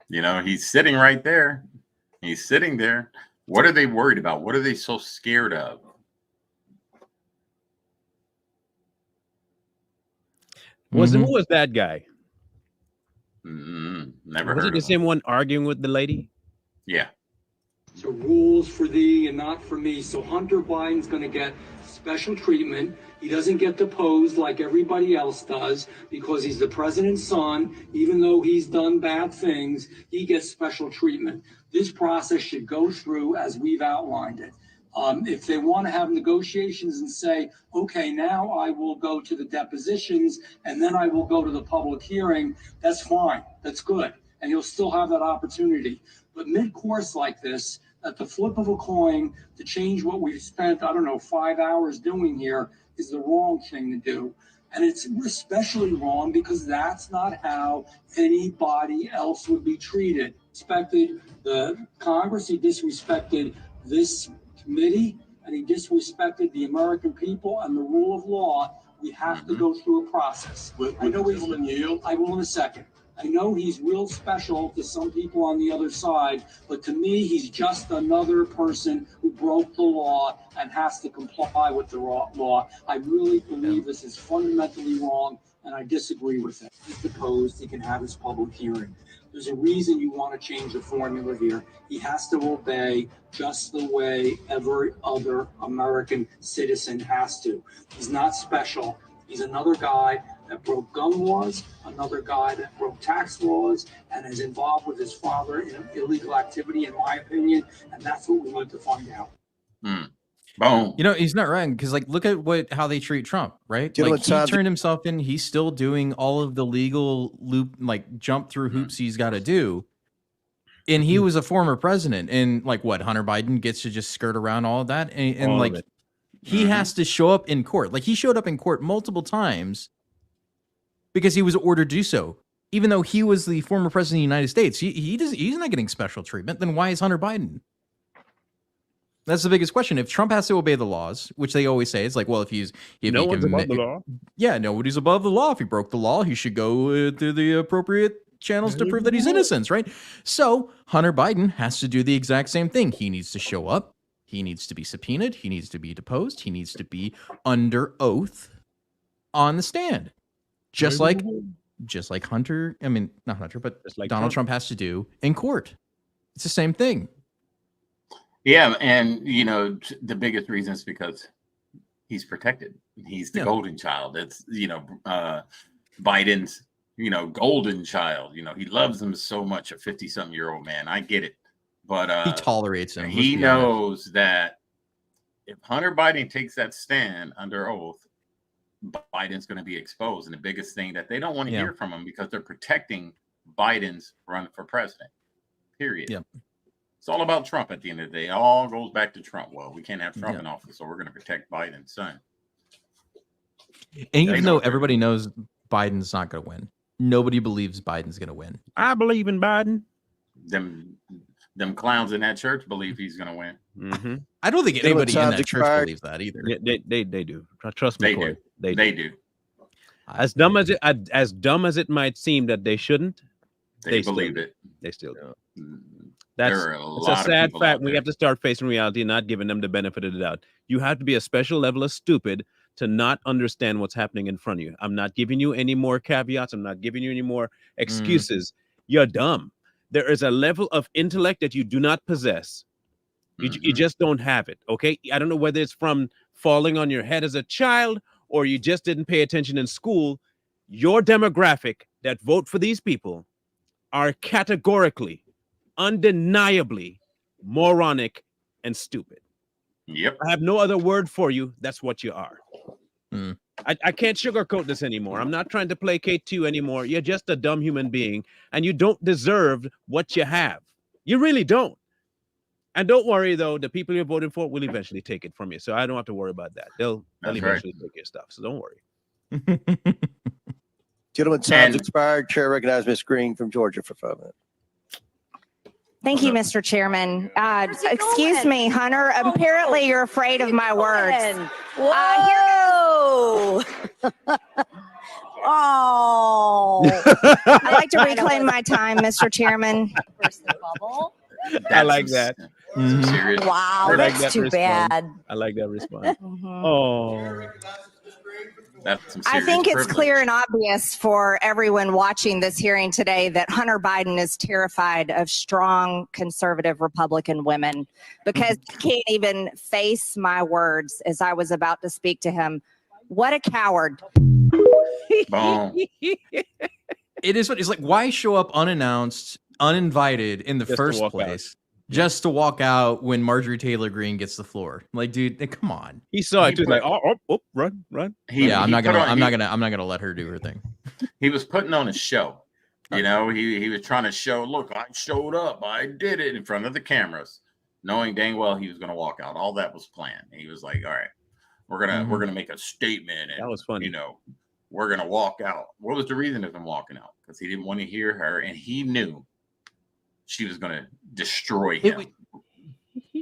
B: You know, he's sitting right there. He's sitting there. What are they worried about? What are they so scared of?
A: Who
C: Mhm.
A: was that guy?
B: Never
A: Was
B: heard
A: it the
B: of him.
A: same one arguing with the lady?
B: Yeah.
H: So rules for thee and not for me. So Hunter Biden's going to get special treatment. He doesn't get deposed like everybody else does because he's the president's son. Even though he's done bad things, he gets special treatment. This process should go through as we've outlined it. If they want to have negotiations and say, okay, now I will go to the depositions and then I will go to the public hearing, that's fine. That's good. And you'll still have that opportunity. But mid-course like this, at the flip of a coin, to change what we've spent, 5 hours doing here is the wrong thing to do. And it's especially wrong because that's not how anybody else would be treated. Respected the Congress, he disrespected this committee, and he disrespected the American people and the rule of law. We have to go through a process. I know he's yield. I will in a second. I know he's real special to some people on the other side, but to me, he's just another person who broke the law and has to comply with the law. I really believe this is fundamentally wrong, and I disagree with it. He's deposed, he can have his public hearing. There's a reason you want to change the formula here. He has to obey just the way every other American citizen has to. He's not special. He's another guy that broke gun laws, another guy that broke tax laws, and is involved with his father in illegal activity, in my opinion, and that's what we want to find out.
B: Boom.
C: You know, he's not wrong because, like, look at how they treat Trump, right?
G: You know
C: Like,
G: what,
C: he
G: Tom?
C: turned himself in. He's still doing all of the legal jump through hoops he's got to do. And he was a former president, and Hunter Biden gets to just skirt around all of that, and
A: All of
C: like
A: it.
C: he has to show up in court. Like, he showed up in court multiple times because he was ordered to do so. Even though he was the former president of the United States, he's not getting special treatment. Then why is Hunter Biden? That's the biggest question. If Trump has to obey the laws, which they always say, it's like, well, if
A: No one's above the law.
C: yeah, nobody's above the law. If he broke the law, he should go through the appropriate channels to prove that he's innocent, right? So Hunter Biden has to do the exact same thing. He needs to show up. He needs to be subpoenaed. He needs to be deposed. He needs to be under oath on the stand, just like Hunter. I mean, not Hunter, but
A: Just like
C: Donald Trump has to do in court. It's the same thing.
B: Yeah, and the biggest reason is because he's protected. He's the
C: Yeah.
B: golden child. It's Biden's golden child. He loves him so much. A 50-something-year-old man. I get it, but
C: He tolerates him.
B: he knows that if Hunter Biden takes that stand under oath, Biden's going to be exposed. And the biggest thing that they don't want to hear from him because they're protecting Biden's run for president. Period.
C: Yeah.
B: It's all about Trump at the end of the day. It all goes back to Trump. Well, we can't have Trump in office, so we're going to protect Biden's son.
C: And even though everybody knows Biden's not going to win, nobody believes Biden's going to win.
A: I believe in Biden.
B: Them clowns in that church believe he's going to win.
A: Mm-hmm.
C: I don't think
G: You know what,
C: anybody in
G: Tom,
C: that church
G: expired?
C: believes that either.
A: Yeah, they do. Trust me,
B: They
A: Corey.
B: do.
A: They
B: They
A: do.
B: do.
A: As dumb as it might seem that they shouldn't,
B: They
A: still
B: believe
A: do.
B: it.
A: They still do.
B: There
A: That's
B: are a
A: it's
B: lot
A: a
B: of
A: sad
B: people
A: fact.
B: out
A: We
B: there.
A: have to start facing reality and not giving them the benefit of the doubt. You have to be a special level of stupid to not understand what's happening in front of you. I'm not giving you any more caveats. I'm not giving you any more excuses. You're dumb. There is a level of intellect that you do not possess. You just don't have it. Okay. I don't know whether it's from falling on your head as a child or you just didn't pay attention in school. Your demographic that vote for these people are categorically, undeniably moronic and stupid.
B: Yep.
A: I have no other word for you. That's what you are.
C: Mm.
A: I can't sugarcoat this anymore. I'm not trying to placate you anymore. You're just a dumb human being and you don't deserve what you have. You really don't. And don't worry, though, the people you're voting for will eventually take it from you. So I don't have to worry about that. They'll
B: That's right.
A: eventually take your stuff. So don't worry.
G: Gentlemen, time's
B: And-
G: expired. Chair recognizes Ms. Green from Georgia for 5 minutes.
I: Thank you, Mr. Chairman. Excuse me, Hunter. Apparently, you're afraid of my words.
J: Whoa! Oh!
I: I'd like to reclaim my time, Mr. Chairman.
J: Burst the bubble.
A: I like that.
B: Some serious.
J: Wow,
A: I like
J: that's
A: that
J: too
A: response.
J: bad.
A: I like that response.
I: Mhm.
A: Oh,
B: That's some
I: I
B: serious
I: think it's
B: privilege.
I: clear and obvious for everyone watching this hearing today that Hunter Biden is terrified of strong conservative Republican women because he can't even face my words as I was about to speak to him. What a coward.
B: Boom.
C: It is what it's like. Why show up unannounced, uninvited in the
A: Just to
C: first
A: walk
C: place, just to walk out when Marjorie Taylor Greene gets the floor? Like, dude, come on.
A: He saw it too.
B: He
A: Like,
B: put-
A: run.
C: Yeah, I'm
B: he
C: not
B: put
C: gonna,
B: on-
C: I'm
B: he-
C: not gonna let her do her thing.
B: He was putting on a show. You know, he was trying to show, look, I showed up, I did it in front of the cameras, knowing dang well he was going to walk out. All that was planned. He was like, all right, we're gonna make a statement, and
A: That was funny.
B: you know, we're gonna walk out. What was the reason of him walking out? Because he didn't want to hear her, and he knew she was going to destroy him.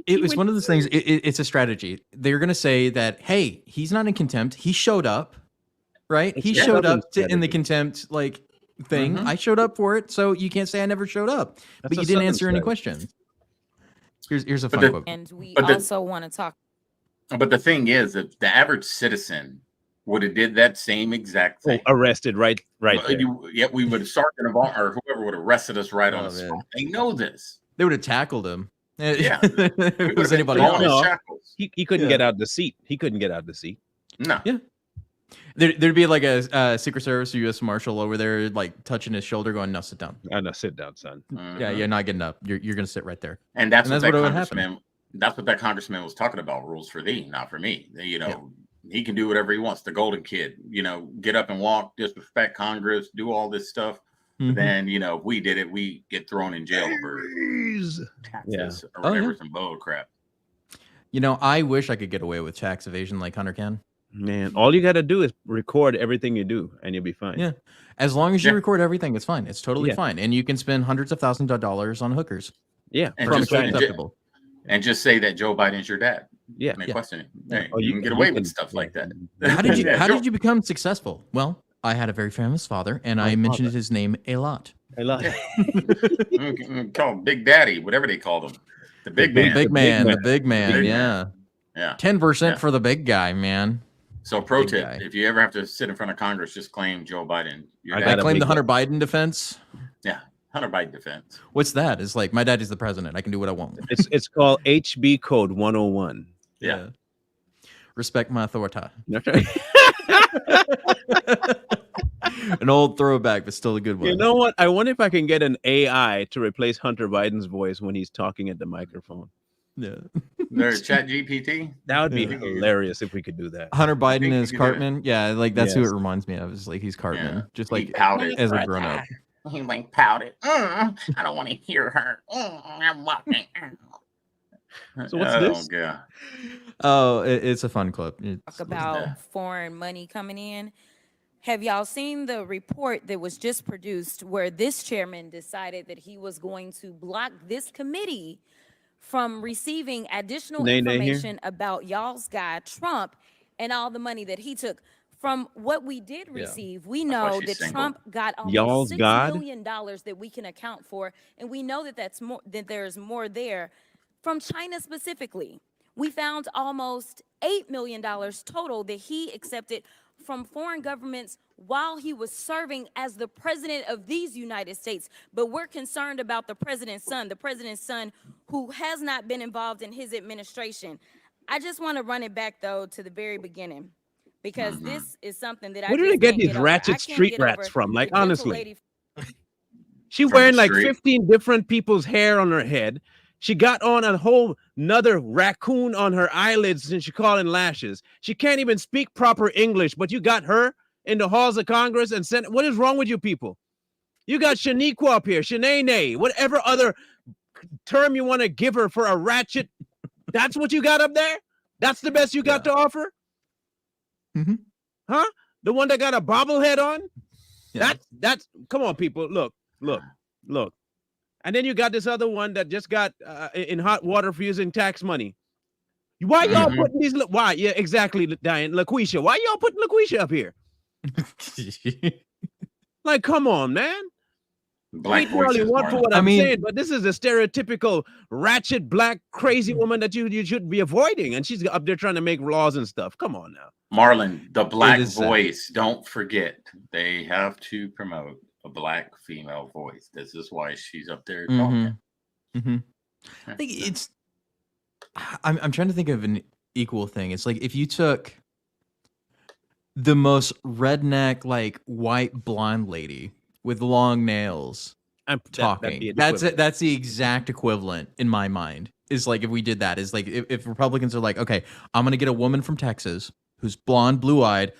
C: It was one of those things. It's a strategy. They're going to say that, hey, he's not in contempt. He showed up, right? He
A: It's
C: showed
A: Southern
C: up in the
A: strategy.
C: contempt like thing.
B: Mhm.
C: I showed up for it, so you can't say I never showed up.
A: That's
C: But
A: a
C: you didn't
A: Southern
C: answer any
A: strategy.
C: questions. Here's a
B: But
C: fun
B: the-
C: quote.
J: And we
B: But the-
J: also want to talk.
B: But the thing is, if the average citizen would have did that same exact thing,
A: Arrested right there.
B: Yet we would have Sergeant of or whoever would have arrested us right on
C: Oh,
B: the
C: man.
B: spot. They know this.
C: They would have tackled him.
B: Yeah.
C: If it was anybody
B: Throwing his
C: else.
A: No.
B: shackles.
A: He couldn't get out the seat. He couldn't get out the seat.
B: No.
C: Yeah. There'd be like a Secret Service or U.S. Marshal over there, like touching his shoulder, going, "No, sit down.
A: No, sit down, son.
C: Yeah,
B: Mhm.
C: you're not getting up. You're gonna sit right there."
B: And that's
C: And
B: what
C: that's
B: that
C: what would happen.
B: congressman. That's what that congressman was talking about. Rules for thee, not for me. You know, he can do whatever he wants. The golden kid, you know, get up and walk, disrespect Congress, do all this stuff.
C: Mhm.
B: Then you know, if we did it, we get thrown in jail for taxes or
C: Oh,
B: whatever,
C: yeah.
B: some bull crap.
C: You know, I wish I could get away with tax evasion like Hunter can.
A: Man, all you got to do is record everything you do, and you'll be fine.
C: Yeah. As long as you
B: Yeah.
C: record everything, it's fine. It's totally
A: Yeah.
C: fine. And you can spend hundreds of thousands of dollars on hookers.
A: Yeah,
B: And
C: From
B: just-
C: China.
B: and ju-
C: Acceptable.
B: And just say that Joe Biden's your dad.
A: yeah.
B: And they
C: Yeah.
B: question it. Hey,
A: Oh,
B: you can get away
A: can-
B: with stuff like that.
C: How did you
B: Yeah,
C: how
B: Joe-
C: did you become successful? Well, I had a very famous father and I mentioned his name a lot.
A: I love it.
B: call him Big Daddy, whatever they called him, the big man.
C: Big man,
A: man.
C: the big man,
B: Big
C: yeah.
B: Yeah.
C: 10%
B: Yeah.
C: for the big guy, man.
B: So pro
C: Big
B: tip:
C: guy.
B: if you ever have to sit in front of Congress, just claim Joe Biden. Your
A: I
B: dad.
C: I
A: got a
C: claim the
A: big
C: Hunter Biden defense.
B: Yeah, Hunter Biden defense.
C: What's that? It's like my dad is the president. I can do what I want.
A: It's called HB Code 101.
B: Yeah.
C: Respect my authority.
A: That's right.
C: An old throwback, but still a good one.
A: You know what? I wonder if I can get an AI to replace Hunter Biden's voice when he's talking at the microphone.
C: Yeah.
B: There's Chat GPT.
A: That would be
C: Yeah.
A: hilarious if we could do that.
C: Hunter Biden
B: think
C: is
B: you could do it.
C: Cartman. Yeah, like that's who
A: Yes.
C: it reminds me of. Is like he's Cartman,
B: Yeah.
C: just
B: He
C: like
B: pouted.
C: as a grown up.
B: He like pouted. I don't want to hear her. I'm walking.
A: So what's this?
B: Yeah.
C: Oh, it's a fun clip.
J: Talk about
B: Yeah.
J: foreign money coming in. Have y'all seen the report that was just produced where this chairman decided that he was going to block this committee from receiving additional
A: Nay, nay here.
J: information about y'all's guy Trump and all the money that he took? From what we did
C: Yeah.
J: receive, we
B: That's why
J: know
B: she's
J: that
B: single.
J: Trump got
A: Y'all's
J: almost $6
A: God?
J: million that we can account for, and we know that that's more that there's more there from China specifically. We found almost $8 million total that he accepted from foreign governments while he was serving as the president of these United States. But we're concerned about the president's son who has not been involved in his administration. I just want to run it back, though, to the very beginning, because this is something that I
A: Where do they
J: just
A: get
J: can't
A: these
J: over. I
A: ratchet
J: can't
A: street
J: get
A: rats
J: over
A: from? Like,
J: the gentle
A: honestly.
J: lady
A: She
B: From
A: wearing
B: the
A: like
B: street.
A: 15 different people's hair on her head. She got on a whole another raccoon on her eyelids and she calling lashes. She can't even speak proper English, but you got her in the halls of Congress and sent. What is wrong with you people? You got Shaniqua up here, Shanae, whatever other term you want to give her for a ratchet. That's what you got up there? That's the best you got to offer?
C: Mhm.
A: Huh? The one that got a bobblehead on?
C: Yeah.
A: That's come on, people. Look. And then you got this other one that just got in hot water for using tax money. Why y'all
B: Mhm.
A: putting these? Why? Yeah, exactly, Diane. LaQuisha. Why y'all putting LaQuisha up here? Like, come on, man.
B: Black
A: Sweet Charlie
B: voices,
A: one for
B: Marlon.
A: what
C: I
A: I'm
C: mean-
A: saying, but this is a stereotypical ratchet black crazy woman that you should be avoiding, and she's up there trying to make laws and stuff. Come on now.
B: Marlon, the black
C: is sad.
B: voice. Don't forget, they have to promote a black female voice. This is why she's up there talking.
C: Mm-hmm. I think it's. I'm trying to think of an equal thing. It's like if you took the most redneck, like white blonde lady with long nails
A: That'd be
C: talking.
A: the
C: That's
A: equivalent.
C: it. That's the exact equivalent in my mind. Is like if we did that. Is like if Republicans are like, okay, I'm gonna get a woman from Texas who's blonde, blue eyed,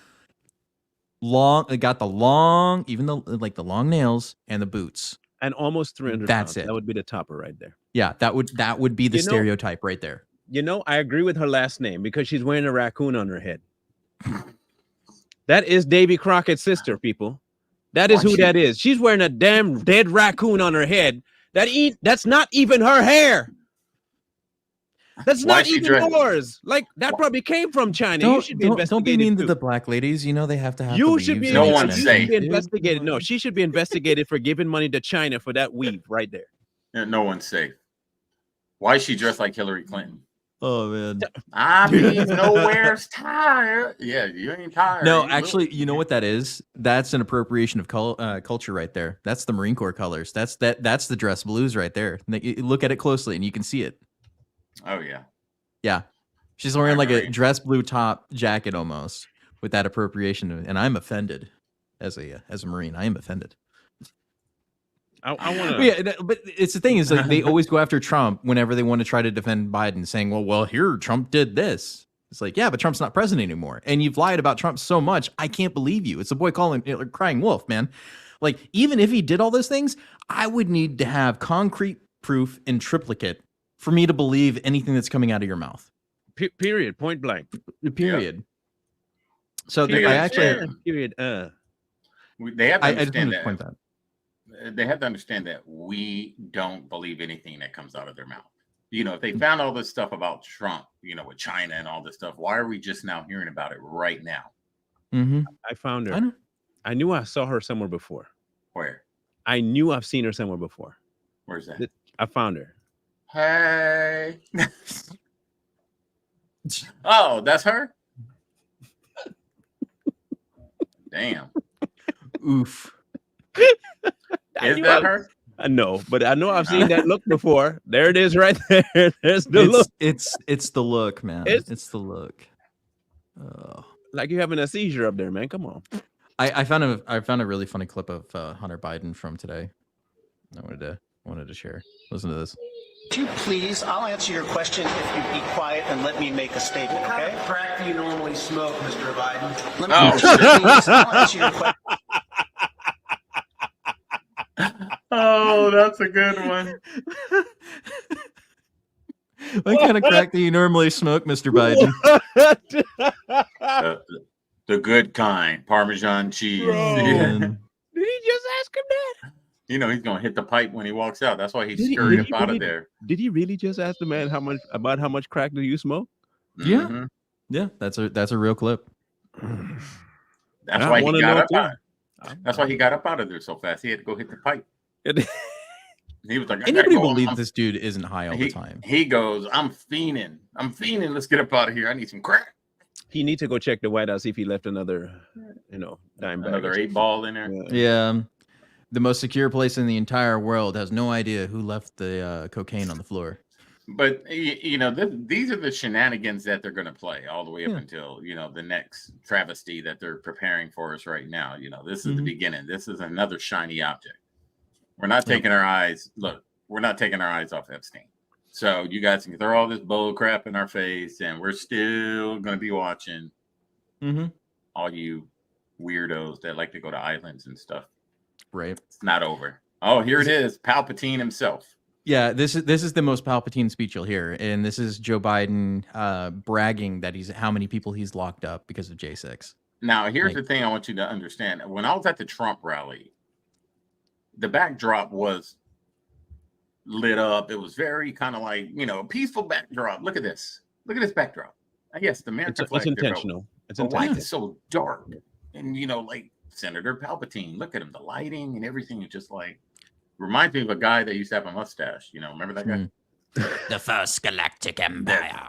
C: got the long, even the like the long nails and the boots.
A: And almost 300
C: That's
A: pounds.
C: it.
A: That would be the topper right there.
C: Yeah, that would be the
A: You know-
C: stereotype right there.
A: You know, I agree with her last name because she's wearing a raccoon on her head. That is Davy Crockett's sister, people. That is
B: Why
A: who
B: she-
A: that is. She's wearing a damn dead raccoon on her head. That's not even her hair. That's
B: Why
A: not
B: she
A: even
B: dressed-
A: yours. Like that probably came from China. You should be
C: don't be
A: investigated.
C: mean to
A: too.
C: the black ladies. You know they have to have.
A: You
C: the
A: should be.
C: weaves
B: No
C: and
B: one
C: everything.
A: you
B: say.
A: should be
C: Dude,
A: investigated. No, she should be investigated for giving money to China for that weave right there.
B: Yeah, no one's safe. Why is she dressed like Hillary Clinton?
C: Oh man.
B: I mean, nowhere's tired. Yeah, you ain't tired.
C: No,
B: You
C: actually, you know what that is? That's an appropriation of culture right there. That's the Marine Corps colors. That's the dress blues right there. You look at it closely and you can see it.
B: Oh yeah.
C: Yeah. She's wearing like a
B: Marine.
C: dress blue top jacket almost with that appropriation, and I'm offended as a Marine. I am offended.
A: I want
C: But yeah, but it's the thing is like they always go after Trump whenever they want to try to defend Biden, saying, "Well, here Trump did this." It's like, yeah, but Trump's not president anymore, and you've lied about Trump so much. I can't believe you. It's a boy crying wolf, man. Like even if he did all those things, I would need to have concrete proof in triplicate for me to believe anything that's coming out of your mouth.
A: period. Point blank.
C: Period. So
B: Period.
C: I actually,
B: Yeah.
A: Period.
B: They have to
C: I just
B: understand
C: wanted to point that.
B: They have to understand that we don't believe anything that comes out of their mouth. You know, if they found all this stuff about Trump, you know, with China and all this stuff, why are we just now hearing about it right now?
C: Mm-hmm.
A: I found her.
C: I know.
A: I knew I saw her somewhere before.
B: Where?
A: I knew I've seen her somewhere before.
B: Where's that?
A: I found her.
B: Hey. Oh, that's her? Damn.
C: Oof.
B: Is that her?
A: I know, but I know I've seen that look before. There it is, right there. There's the look.
C: It's the look, man.
A: It's-
C: It's the look. Oh.
A: Like you're having a seizure up there, man. Come on.
C: I found a really funny clip of Hunter Biden from today. I wanted to share. Listen to this.
K: Would you please, I'll answer your question if you be quiet and let me make a statement,
L: What kind
K: okay?
L: of crack do you normally smoke, Mr. Biden?
K: Let me
B: Oh.
K: please, I'll answer your question.
B: Oh, that's a good one.
C: What kind of crack do you normally smoke, Mr. Biden?
B: The good kind, Parmesan cheese.
A: Bro.
B: Yeah.
A: Did he just ask him that?
B: You know, he's gonna hit the pipe when he walks out. That's why he
A: Did he-
B: scurried
A: did
B: up
A: he
B: out of
A: really-
B: there.
A: Did he really just ask the man how much crack do you smoke?
C: Yeah.
B: Mhm.
C: Yeah, that's a real clip.
B: That's
A: I
B: why he
A: wanna
B: got
A: know
B: up
A: too.
B: out. That's why he got up out of there so fast. He had to go hit the pipe. He was like, I gotta
C: Anybody
B: go.
C: believe
B: I'm-
C: this dude isn't high all
B: he,
C: the time?
B: He goes, I'm fiending. Let's get up out of here. I need some crack.
A: He need to go check the White House, see if he left another, dime bag.
B: Another
A: or
B: 8-ball in there.
A: something.
C: Yeah. The most secure place in the entire world has no idea who left the cocaine on the floor.
B: But these are the shenanigans that they're going to play all the way up
C: Yeah.
B: until the next travesty that they're preparing for us right now. This is the
C: Mhm.
B: beginning. This is another shiny object. We're not taking our eyes. Look, we're not taking our eyes off Epstein. So you guys can throw all this bull crap in our face, and we're still going to be watching
C: Mm-hmm.
B: all you weirdos that like to go to islands and stuff.
C: Right.
B: It's not over. Oh, here it is, Palpatine himself.
C: Yeah, this is the most Palpatine speech you'll hear, and this is Joe Biden bragging that how many people he's locked up because of J6.
B: Now, here's
C: Like-
B: the thing I want you to understand. When I was at the Trump rally, the backdrop was lit up. It was very kind of like, a peaceful backdrop. Look at this. Look at this backdrop. Yes, the American
A: It's
B: flag. there, but-
A: intentional. It's
B: But why
A: intentional.
B: is it so dark? And like Senator Palpatine, look at him, the lighting and everything is just like reminds me of a guy that used to have a mustache. You know, remember that guy?
C: The first galactic empire.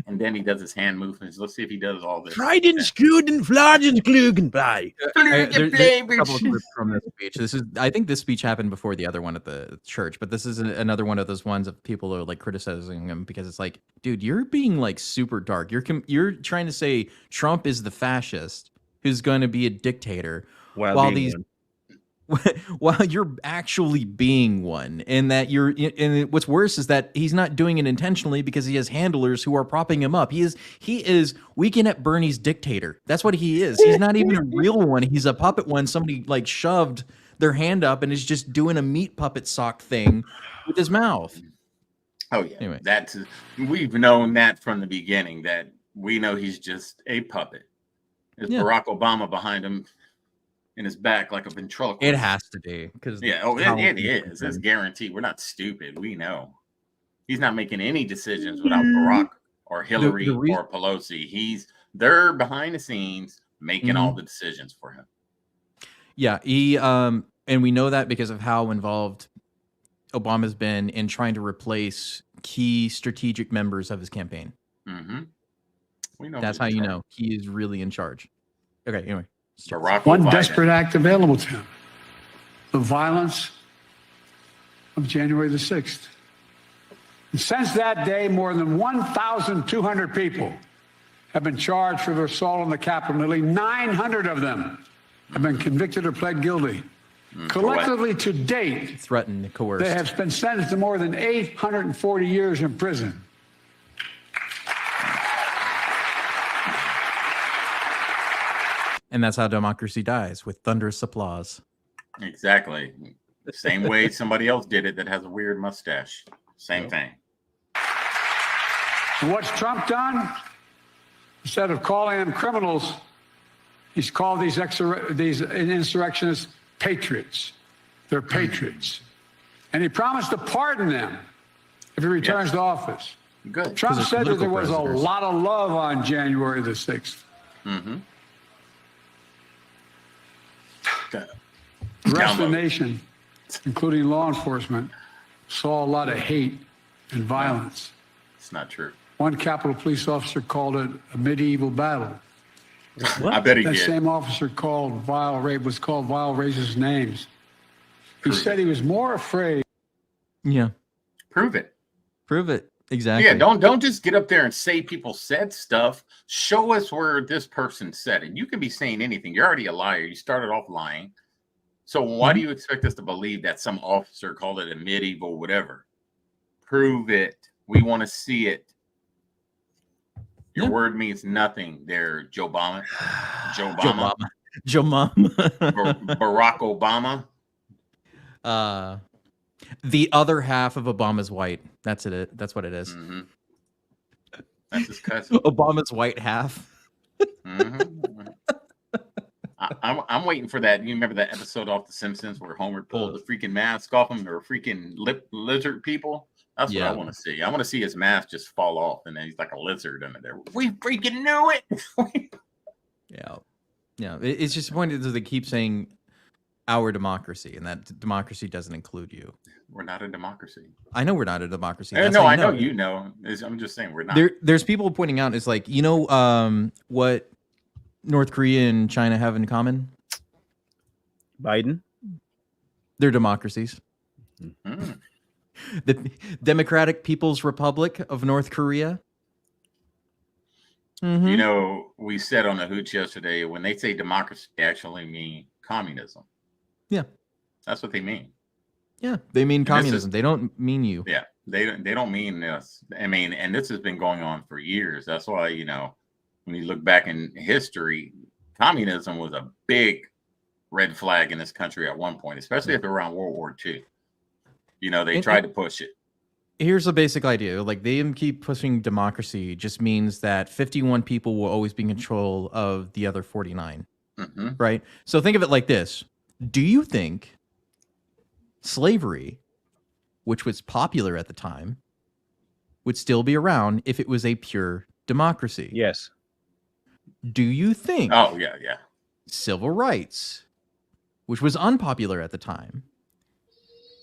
B: And then he does his hand movements. Let's see if he does all this.
A: Trident, Scruden, Flagent, Klugenblei.
C: There's a couple of clips from this speech. I think this speech happened before the other one at the church, but this is another one of those ones of people are like criticizing him because it's like, dude, you're being like super dark. You're trying to say Trump is the fascist who's going to be a dictator while you're actually being one, and that and what's worse is that he's not doing it intentionally because he has handlers who are propping him up. He is Weekend at Bernie's dictator. That's what he is. He's not even a real one. He's a puppet one. Somebody like shoved their hand up and is just doing a meat puppet sock thing with his mouth.
B: Oh yeah.
C: Anyway.
B: We've known that from the beginning, that we know he's just a puppet. There's Barack Obama behind him in his back like a ventriloquist.
C: It has to be, because
B: it is. It's guaranteed. We're not stupid. We know he's not making any decisions without Barack or Hillary or Pelosi. They're behind the scenes making all the decisions for him.
C: Yeah, and we know that because of how involved Obama's been in trying to replace key strategic members of his campaign.
B: Mm-hmm. We know
C: that's how you know he is really in charge. Okay, anyway.
E: One desperate act available to him: the violence of January the 6th. And since that day, more than 1,200 people have been charged for the assault on the Capitol. Nearly 900 of them have been convicted or pled guilty. Collectively to date,
C: threatened, coerced,
E: they have been sentenced to more than 840 years in prison.
C: And that's how democracy dies, with thunderous applause.
B: Exactly. Same way somebody else did it that has a weird mustache. Same thing.
E: And what's Trump done? Instead of calling them criminals, he's called these insurrectionists patriots. They're patriots. And he promised to pardon them if he returns to office.
B: Good.
E: Trump said that there was a lot of love on January the 6th.
B: Mm-hmm.
E: The rest of the nation, including law enforcement, saw a lot of hate and violence.
B: It's not true.
E: One Capitol Police officer called it a medieval battle.
B: I bet he
E: that
B: did.
E: That same officer called vile racist names. He said he was more afraid.
C: Yeah.
B: Prove it.
C: Prove it. Exactly.
B: Yeah, don't just get up there and say people said stuff. Show us where this person said it. You can be saying anything. You're already a liar. You started off lying. So why do you expect us to believe that some officer called it a medieval whatever? Prove it. We want to see it. Your word means nothing there, Joe Obama. Barack Obama.
C: The other half of Obama's white. That's it. That's what it is.
B: Mm-hmm. That's his cousin.
C: Obama's white half.
B: Mm-hmm. I'm waiting for that. You remember that episode off The Simpsons where Homer pulled the freaking mask off him? They were freaking lizard people. That's what I want to see. I want to see his mask just fall off, and then he's like a lizard under there. We freaking knew it.
C: Yeah. It's just pointed that they keep saying our democracy, and that democracy doesn't include you.
B: We're not a democracy.
C: I know we're not a democracy.
B: I know you know. I'm just saying we're not.
C: There's people pointing out, it's like, what North Korea and China have in common?
A: Biden?
C: They're democracies.
B: Mm-hmm.
C: The Democratic People's Republic of North Korea. Mm-hmm.
B: You know, we said on the Hooch yesterday, when they say democracy, they actually mean communism.
C: Yeah.
B: That's what they mean.
C: Yeah, they mean communism. They don't mean you.
B: Yeah, they don't mean this. I mean, and this has been going on for years. That's why, when you look back in history, communism was a big red flag in this country at one point, especially after around World War II. They tried to push it.
C: Here's a basic idea. Like, they keep pushing democracy just means that 51 people will always be in control of the other 49.
B: Mm-hmm.
C: Right? So think of it like this. Do you think slavery, which was popular at the time, would still be around if it was a pure democracy?
A: Yes.
C: Do you think
B: yeah.
C: civil rights, which was unpopular at the time,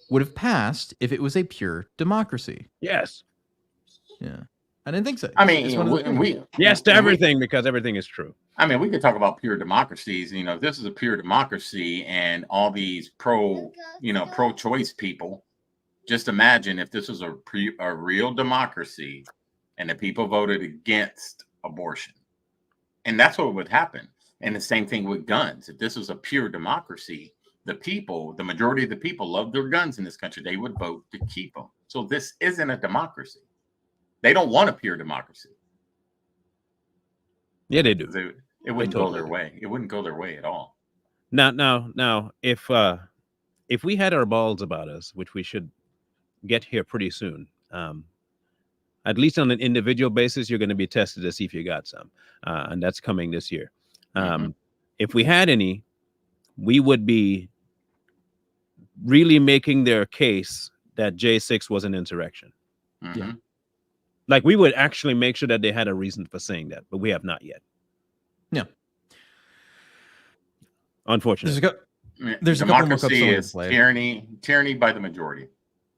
C: would have passed if it was a pure democracy.
A: Yes.
C: Yeah. I didn't think so.
B: I mean,
C: It's one of those things.
A: Yes to everything because everything is true.
B: I mean, we could talk about pure democracies. You know, if this is a pure democracy and all these pro-choice people, just imagine if this was a real democracy and the people voted against abortion. And that's what would happen. And the same thing with guns. If this was a pure democracy, the majority of the people love their guns in this country. They would vote to keep them. So this isn't a democracy. They don't want a pure democracy.
A: Yeah, they do.
B: It wouldn't go their way. It wouldn't go their way at all.
A: Now, if we had our balls about us, which we should get here pretty soon, at least on an individual basis, you're going to be tested to see if you got some, and that's coming this year. If we had any, we would be really making their case that J6 was an insurrection.
C: Yeah.
A: Like we would actually make sure that they had a reason for saying that, but we have not yet.
C: Yeah.
A: Unfortunately.
C: There's a couple more clips I
B: democracy
C: wanna
B: is
C: play.
B: tyranny by the majority.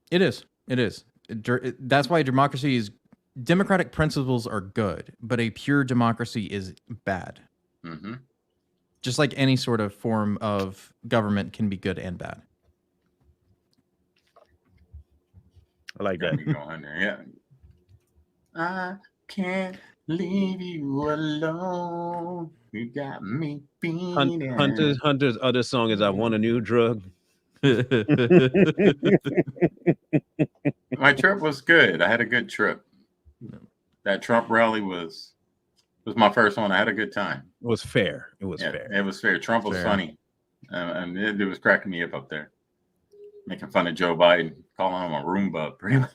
C: It is. That's why democratic principles are good, but a pure democracy is bad. Just like any sort of form of government can be good and bad.
A: I like that.
B: Yeah. I can't leave you alone. You got me feeling.
A: Hunter's other song is "I Want a New Drug."
B: My trip was good. I had a good trip. That Trump rally was my first one. I had a good time.
A: It was fair. It was fair.
B: It was fair. Trump was funny. And it was cracking me up there. Making fun of Joe Biden, calling him a Roomba, pretty much.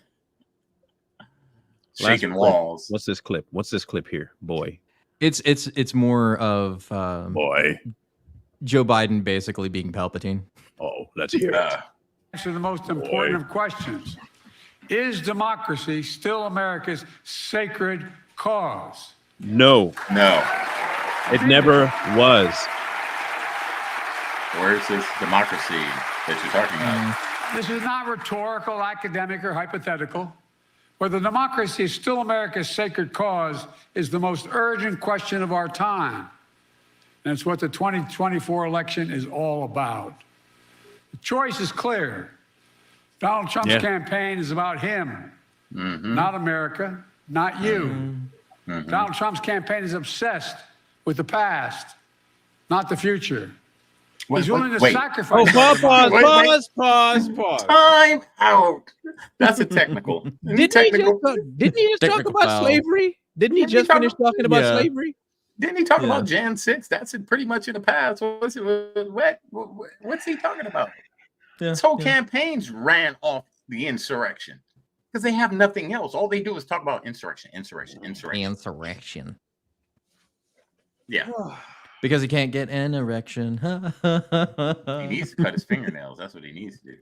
B: Shaking walls.
A: What's this clip? What's this clip here, boy?
C: It's more of
A: boy
C: Joe Biden basically being Palpatine.
A: Oh, let's hear it.
E: Answer the most important of questions. Is democracy still America's sacred cause?
A: No. It never was.
B: Where's this democracy that you're talking about?
E: This is not rhetorical, academic, or hypothetical. Whether democracy is still America's sacred cause is the most urgent question of our time. And it's what the 2024 election is all about. The choice is clear. Donald Trump's campaign is about him, not America, not you. Donald Trump's campaign is obsessed with the past, not the future. He's willing to sacrifice.
A: Oh, pause.
B: Time out. That's a technical.
A: Didn't he just talk about slavery? Didn't he just finish talking about slavery?
B: Didn't he talk about Jan 6? That's pretty much in the past. What's he talking about? This whole campaigns ran off the insurrection because they have nothing else. All they do is talk about insurrection. Yeah.
C: Because he can't get an erection.
B: He needs to cut his fingernails. That's what he needs to do.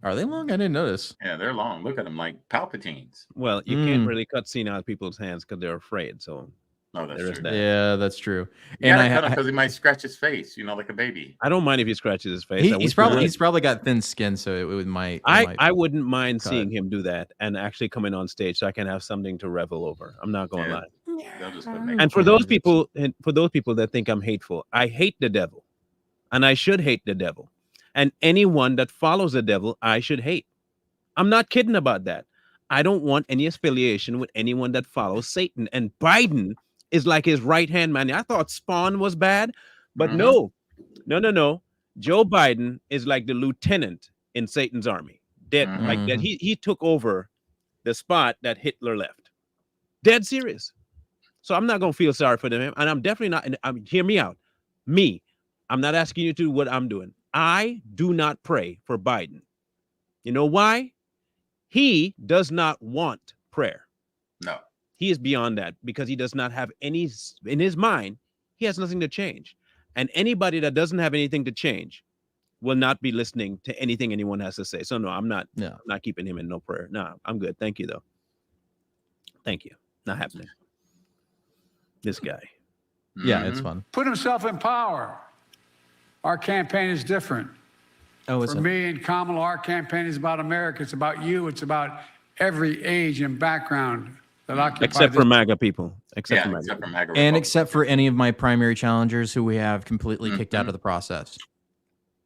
C: Are they long? I didn't notice.
B: Yeah, they're long. Look at them like Palpatines.
A: Well, you can't really cut senile people's hands because they're afraid. So
B: that's true.
A: that.
C: Yeah, that's true.
B: You gotta cut him because he might scratch his face, like a baby.
A: I don't mind if he scratches his face.
C: He's probably got thin skin, so it might.
A: I wouldn't mind seeing him do that and actually coming on stage so I can have something to revel over. I'm not going to lie. And for those people that think I'm hateful, I hate the devil, and I should hate the devil, and anyone that follows the devil, I should hate. I'm not kidding about that. I don't want any affiliation with anyone that follows Satan. And Biden is like his right-hand man. I thought Spawn was bad, but no. Joe Biden is like the lieutenant in Satan's army. Dead, like that. He took over the spot that Hitler left. Dead serious. So I'm not going to feel sorry for them. And I'm definitely not, hear me out. I'm not asking you to do what I'm doing. I do not pray for Biden. You know why? He does not want prayer.
B: No.
A: He is beyond that because he does not have any, in his mind, he has nothing to change. And anybody that doesn't have anything to change will not be listening to anything anyone has to say. So no, I'm not keeping him in no prayer. No, I'm good. Thank you though. Thank you. Not happening. This guy.
C: Yeah, it's fun.
E: Put himself in power. Our campaign is different.
C: Oh,
E: For me and Kamala, our campaign is about America. It's about you. It's about every age and background that occupy
A: Except for
E: this.
A: MAGA people. Except for MAGA.
B: except for
A: people.
B: MAGA
C: And
B: Republicans.
C: except for any of my primary challengers who we have completely kicked out of the process.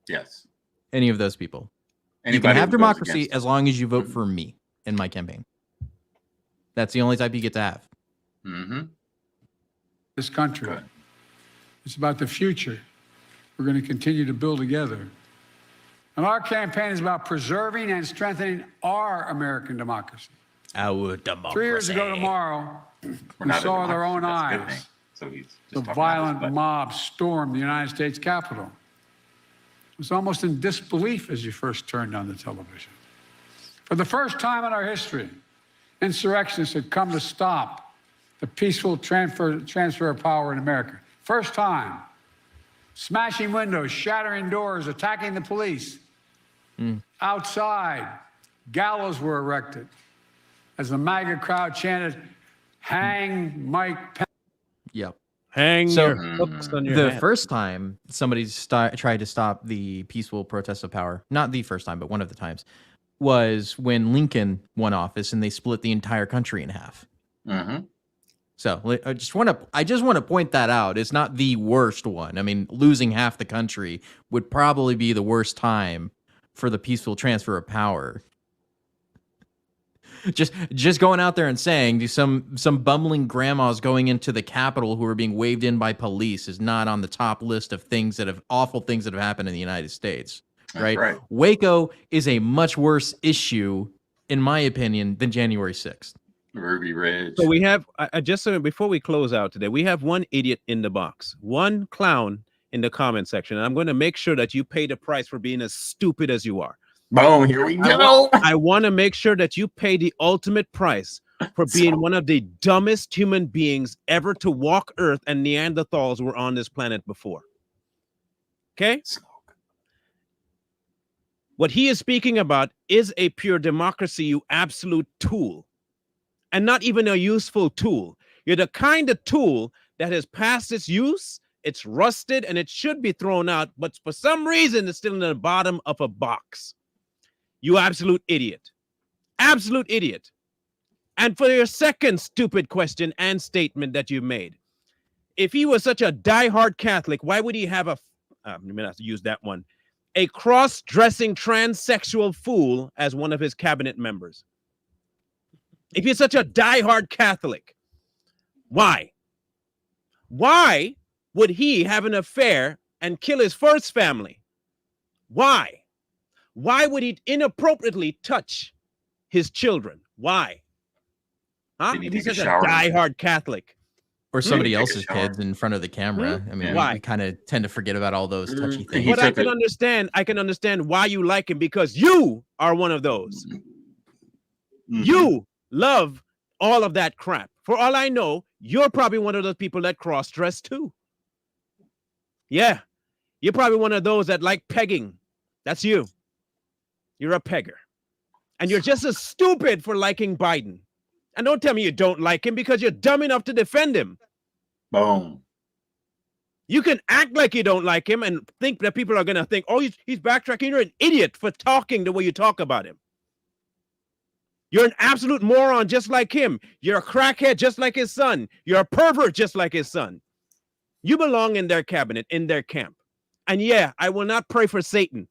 B: Yes.
C: Any of those people.
B: Anybody
C: you can have
B: who goes
C: democracy
B: against
C: as long as you vote for me in my campaign. That's the only type you get to have.
E: This country.
B: Good.
E: It's about the future we're going to continue to build together. And our campaign is about preserving and strengthening our American democracy.
C: Our democracy.
E: 3 years ago tomorrow, we
B: not a
E: saw with our own
B: democracy. That's a good
E: eyes
B: thing. So he's just
E: the
B: talking about
E: violent
B: this, but-
E: mob stormed the United States Capitol. It was almost in disbelief as you first turned on the television. For the first time in our history, insurrectionists had come to stop the peaceful transfer of power in America. First time. Smashing windows, shattering doors, attacking the police. Outside, gallows were erected as the MAGA crowd chanted, "Hang Mike Pence."
C: Yep.
A: Hang
C: So,
A: your hooks on your
C: The
A: hat.
C: first time somebody tried to stop the peaceful protest of power, not the first time, but one of the times, was when Lincoln won office and they split the entire country in half. So I just want to point that out. It's not the worst one. I mean, losing half the country would probably be the worst time for the peaceful transfer of power. Just going out there and saying some bumbling grandmas going into the Capitol who are being waved in by police is not on the top list of awful things that have happened in the United States. Right? Waco is a much worse issue, in my opinion, than January 6th.
B: Ruby Ridge.
A: So we have, just so before we close out today, we have one idiot in the box, one clown in the comment section. And I'm going to make sure that you pay the price for being as stupid as you are.
B: Boom, here we go.
A: I want to make sure that you pay the ultimate price for being one of the dumbest human beings ever to walk Earth, and Neanderthals were on this planet before. Okay? What he is speaking about is a pure democracy, you absolute tool. And not even a useful tool. You're the kind of tool that has passed its use, it's rusted, and it should be thrown out, but for some reason, it's still in the bottom of a box. You absolute idiot. Absolute idiot. And for your second stupid question and statement that you made, if he was such a diehard Catholic, why would he have I'm going to have to use that one, a cross-dressing transsexual fool as one of his cabinet members? If you're such a diehard Catholic, why? Why would he have an affair and kill his first family? Why? Why would he inappropriately touch his children? Why? Huh? If he's such a diehard Catholic.
C: Or somebody else's kids in front of the camera. I mean,
A: Why?
C: we kind of tend to forget about all those touchy things.
A: But I can understand why you like him, because you are one of those. You love all of that crap. For all I know, you're probably one of those people that cross-dress too. Yeah, you're probably one of those that like pegging. That's you. You're a pegger. And you're just as stupid for liking Biden. And don't tell me you don't like him because you're dumb enough to defend him.
B: Boom.
A: You can act like you don't like him and think that people are going to think, oh, he's backtracking. You're an idiot for talking the way you talk about him. You're an absolute moron just like him. You're a crackhead just like his son. You're a pervert just like his son. You belong in their cabinet, in their camp. And yeah, I will not pray for Satan.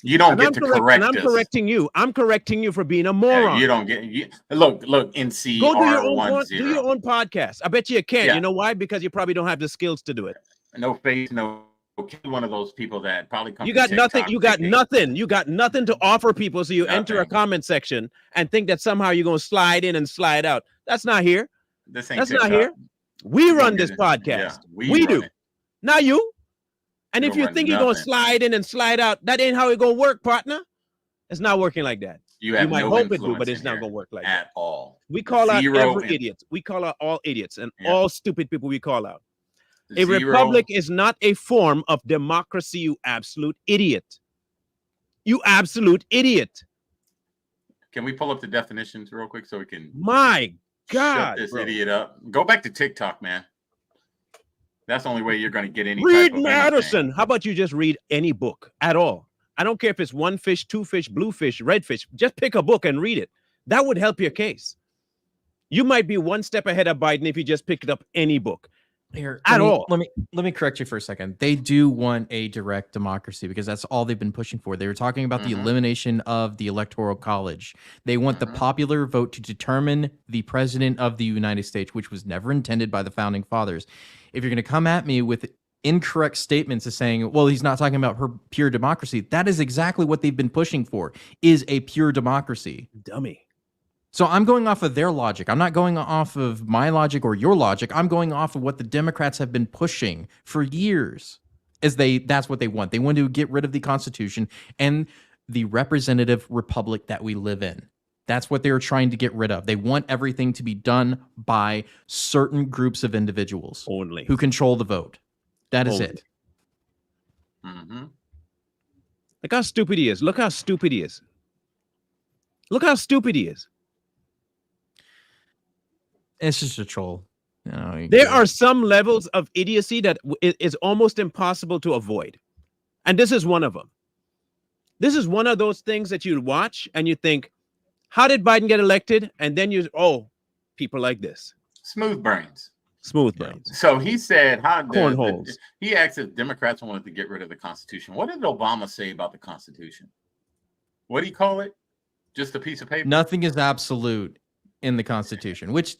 B: You don't get to correct
A: us. I'm correcting you. I'm correcting you for being a moron.
B: You don't get look NC.
A: Go do your own podcast. I bet you can't.
B: Yeah.
A: You know why? Because you probably don't have the skills to do it.
B: No faith, no. One of those people that probably come.
A: You got nothing. You got nothing. You got nothing to offer people. So you enter a comment section and think that somehow you're going to slide in and slide out. That's not here.
B: This ain't
A: That's
B: TikTok.
A: not here. We run this podcast.
B: Yeah,
A: we do.
B: It.
A: Not you. And if you think you're going to
B: nothing.
A: slide in and slide out, that ain't how it going to work, partner. It's not working like that.
B: You might
A: hope it do, but it's not going to work like that
B: at all.
A: We call out every idiot. We call out all idiots and all stupid people we call out. A republic is not a form of democracy, you absolute idiot. You absolute idiot.
B: Can we pull up the definitions real quick so we can
A: My God,
B: shut this idiot up? Go back to TikTok, man. That's the only way you're going to get any
A: Read
B: type of
A: Madison.
B: anything.
A: How about you just read any book at all? I don't care if it's one fish, two fish, blue fish, red fish. Just pick a book and read it. That would help your case. You might be one step ahead of Biden if you just picked up any book.
C: Here,
A: At all.
C: let me correct you for a second. They do want a direct democracy because that's all they've been pushing for. They were talking about the elimination of the electoral college. They want the popular vote to determine the president of the United States, which was never intended by the founding fathers. If you're going to come at me with incorrect statements of saying, well, he's not talking about pure democracy, that is exactly what they've been pushing for, is a pure democracy.
A: Dummy.
C: So I'm going off of their logic. I'm not going off of my logic or your logic. I'm going off of what the Democrats have been pushing for years. That's what they want. They want to get rid of the Constitution and the representative republic that we live in. That's what they're trying to get rid of. They want everything to be done by certain groups of individuals
A: Only.
C: who control the vote. That is
A: Only.
C: it.
A: Look how stupid he is. Look how stupid he is. Look how stupid he is.
C: It's just a troll. You know,
A: There are some levels of idiocy that is almost impossible to avoid. And this is one of them. This is one of those things that you watch and you think, how did Biden get elected? And then people like this.
B: Smooth brains.
A: Smooth brains.
B: So he said,
A: Cornholes.
B: He asked if Democrats wanted to get rid of the Constitution. What did Obama say about the Constitution? What do you call it? Just a piece of paper?
C: Nothing is absolute in the Constitution, which,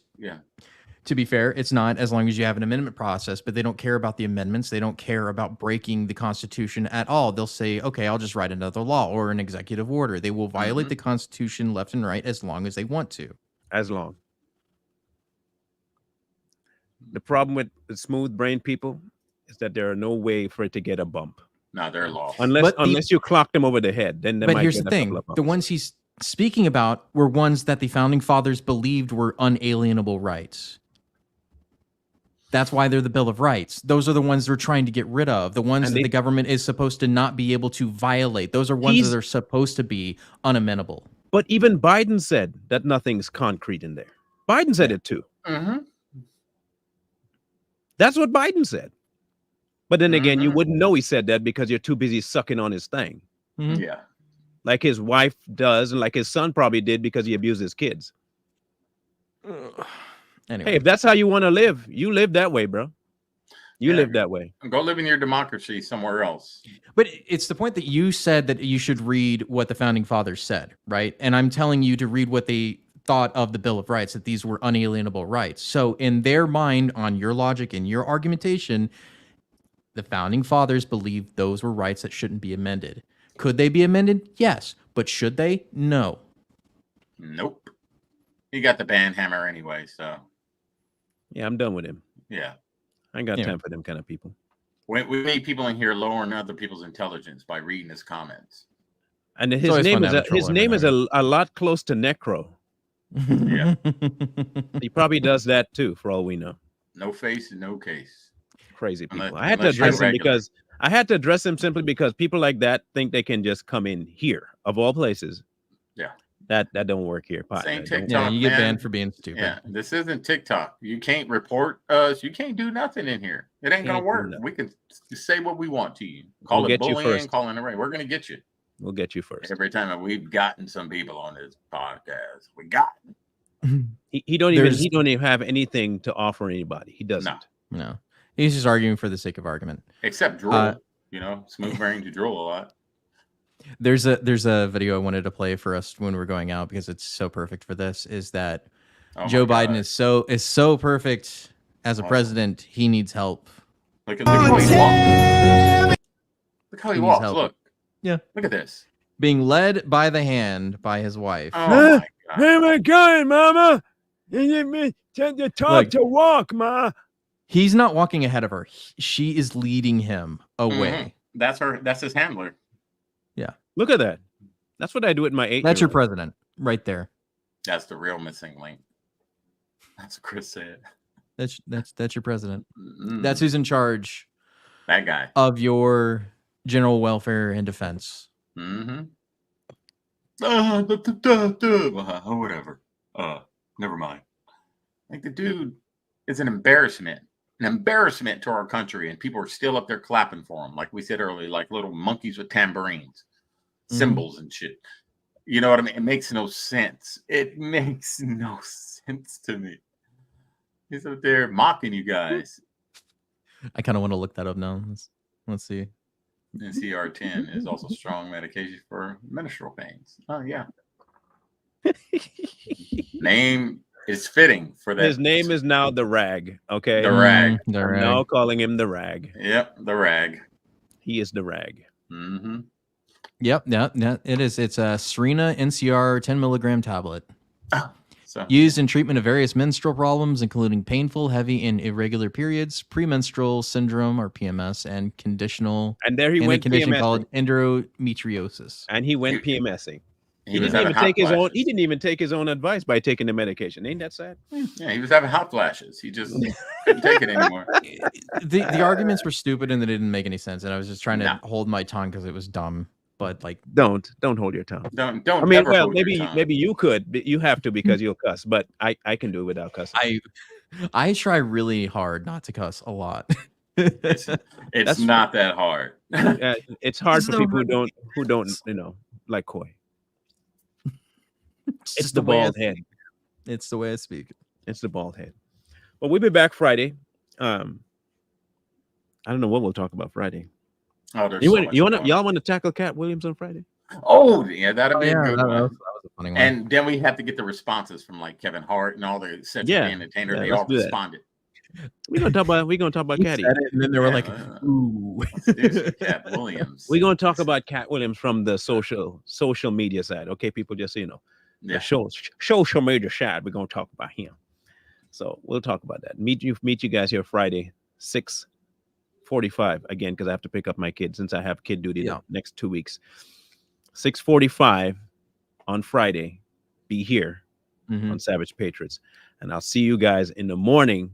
C: to be fair, it's not, as long as you have an amendment process, but they don't care about the amendments. They don't care about breaking the Constitution at all. They'll say, okay, I'll just write another law or an executive order. They will violate the Constitution left and right as long as they want to.
A: As long. The problem with the smooth brain people is that there are no way for it to get a bump.
B: No, they're lost.
A: Unless you clock them over the head. Then they
C: But
A: might
C: here's
A: get
C: the
A: a
C: thing.
A: couple of
C: The
A: bumps.
C: ones he's speaking about were ones that the founding fathers believed were unalienable rights. That's why they're the Bill of Rights. Those are the ones they're trying to get rid of. The ones that the government is supposed to not be able to violate. Those are ones that are supposed to be unamendable.
A: But even Biden said that nothing's concrete in there. Biden said it too. That's what Biden said. But then again, you wouldn't know he said that because you're too busy sucking on his thing.
B: Yeah.
A: Like his wife does, and like his son probably did because he abused his kids.
C: Anyway.
A: Hey, if that's how you want to live, you live that way, bro. You live that way.
B: Go live in your democracy somewhere else.
C: But it's the point that you said that you should read what the founding fathers said, right? And I'm telling you to read what they thought of the Bill of Rights, that these were unalienable rights. So in their mind, on your logic and your argumentation, the founding fathers believed those were rights that shouldn't be amended. Could they be amended? Yes. But should they? No.
B: Nope. He got the band hammer anyway, so.
A: Yeah, I'm done with him.
B: Yeah.
A: I ain't got time for them kind of people.
B: We need people in here lowering other people's intelligence by reading his comments.
A: And his name is a lot close to Necro.
B: Yeah.
A: He probably does that too, for all we know.
B: No face and no case.
A: Crazy people.
B: Unless-
A: I had to
B: unless you're
A: address him
B: regular.
A: because I had to address him simply because people like that think they can just come in here, of all places.
B: Yeah.
A: That don't work here.
B: Same
A: That don't
B: TikTok.
C: Yeah, you get
B: man.
C: banned for being stupid.
B: Yeah, this isn't TikTok. You can't report us. You can't do nothing in here. It ain't gonna
A: Can't do
B: work.
A: nothing.
B: We can say what we want to you. Call
A: We'll
B: it
A: get you
B: bullying,
A: first.
B: call it array. We're gonna get you.
A: We'll get you first.
B: Every time we've gotten some people on this podcast, we got
A: He don't even have anything to offer anybody. He doesn't.
C: No. He's just arguing for the sake of argument.
B: except drool. Smooth brain to drool a lot.
C: There's a video I wanted to play for us when we're going out because it's so perfect for this. Is that Joe Biden is so perfect as a president? He needs help.
B: Look how he walks. Look how he
C: He needs
B: walks.
C: help.
B: Look.
C: Yeah.
B: Look at this.
C: Being led by the hand by his wife.
B: Oh my God.
A: Hey, my God, Mama. You talk
C: Look.
A: to walk, Ma.
C: He's not walking ahead of her. She is leading him away.
B: That's her. That's his handler.
C: Yeah.
A: Look at that. That's what I do with my 8-year-old.
C: That's your president right there.
B: That's the real missing link. That's what Chris said.
C: That's your president.
B: Mm.
C: That's who's in charge
B: That guy.
C: of your general welfare and defense.
B: Mm-hmm. Whatever. Never mind. Like the dude is an embarrassment an embarrassment to our country, and people are still up there clapping for him, like we said earlier, like little monkeys with tambourines, cymbals and shit. You know what I mean? It makes no sense. It makes no sense to me. He's up there mocking you guys.
C: I kind of want to look that up now. Let's see.
B: NCR10 is also strong medication for menstrual pains. Oh yeah. Name is fitting for that.
A: His name is now the Rag. Okay,
B: The Rag.
C: The
A: I'm
C: Rag.
A: now calling him the Rag.
B: Yep, the Rag.
A: He is the Rag.
B: Mm-hmm.
C: Yep, yeah, it is. It's a Serena NCR 10 milligram tablet.
B: So
C: Used in treatment of various menstrual problems, including painful, heavy, and irregular periods, premenstrual syndrome or PMS, and conditional
A: And there he
C: and a
A: went
C: condition
A: PMSing.
C: called endometriosis.
A: And he went PMSing.
B: he
A: He
B: was
A: didn't
B: having
A: even
B: hot
A: take his own.
B: flashes.
A: He didn't even take his own advice by taking the medication. Ain't that sad?
B: Yeah, he was having hot flashes. He just couldn't take it anymore.
C: The arguments were stupid and they didn't make any sense, and I was just trying to
B: No.
C: hold my tongue because it was dumb. But like,
A: Don't hold your tongue.
B: Don't.
A: I mean,
B: ever
A: well,
B: hold your
A: maybe
B: tongue.
A: you could. But you have to because you'll cuss. But I can do it without cussing.
C: I try really hard not to cuss a lot.
B: It's
A: That's
B: not that hard.
A: It's hard for
C: So
A: people who don't like Coy. It's
C: just
A: the
C: way I
A: bald head.
C: speak. It's the way I speak.
A: It's the bald head. Well, we'll be back Friday. I don't know what we'll talk about Friday.
B: Oh, there's so much going.
A: Y'all want to tackle Cat Williams on Friday?
B: Oh, yeah, that'd be a good
C: that
B: one.
C: was a funny one.
B: And then we have to get the responses from like Kevin Hart and all the such
A: Yeah,
B: entertainer.
A: yeah,
B: They
A: let's
B: all
A: do that.
B: responded.
A: We're gonna talk about Catty.
C: Said it, and then they were like,
B: Yeah,
C: "Ooh."
B: let's do some Cat Williams.
A: We're gonna talk about Cat Williams from the social media side. Okay, people, just so you know.
B: Yeah.
A: The social media side. We're gonna talk about him. So we'll talk about that. Meet you guys here Friday, 6:45 again, because I have to pick up my kid since I have kid duty the next 2 weeks. 6:45 on Friday. Be here on Savage Patriots, and I'll see you guys in the morning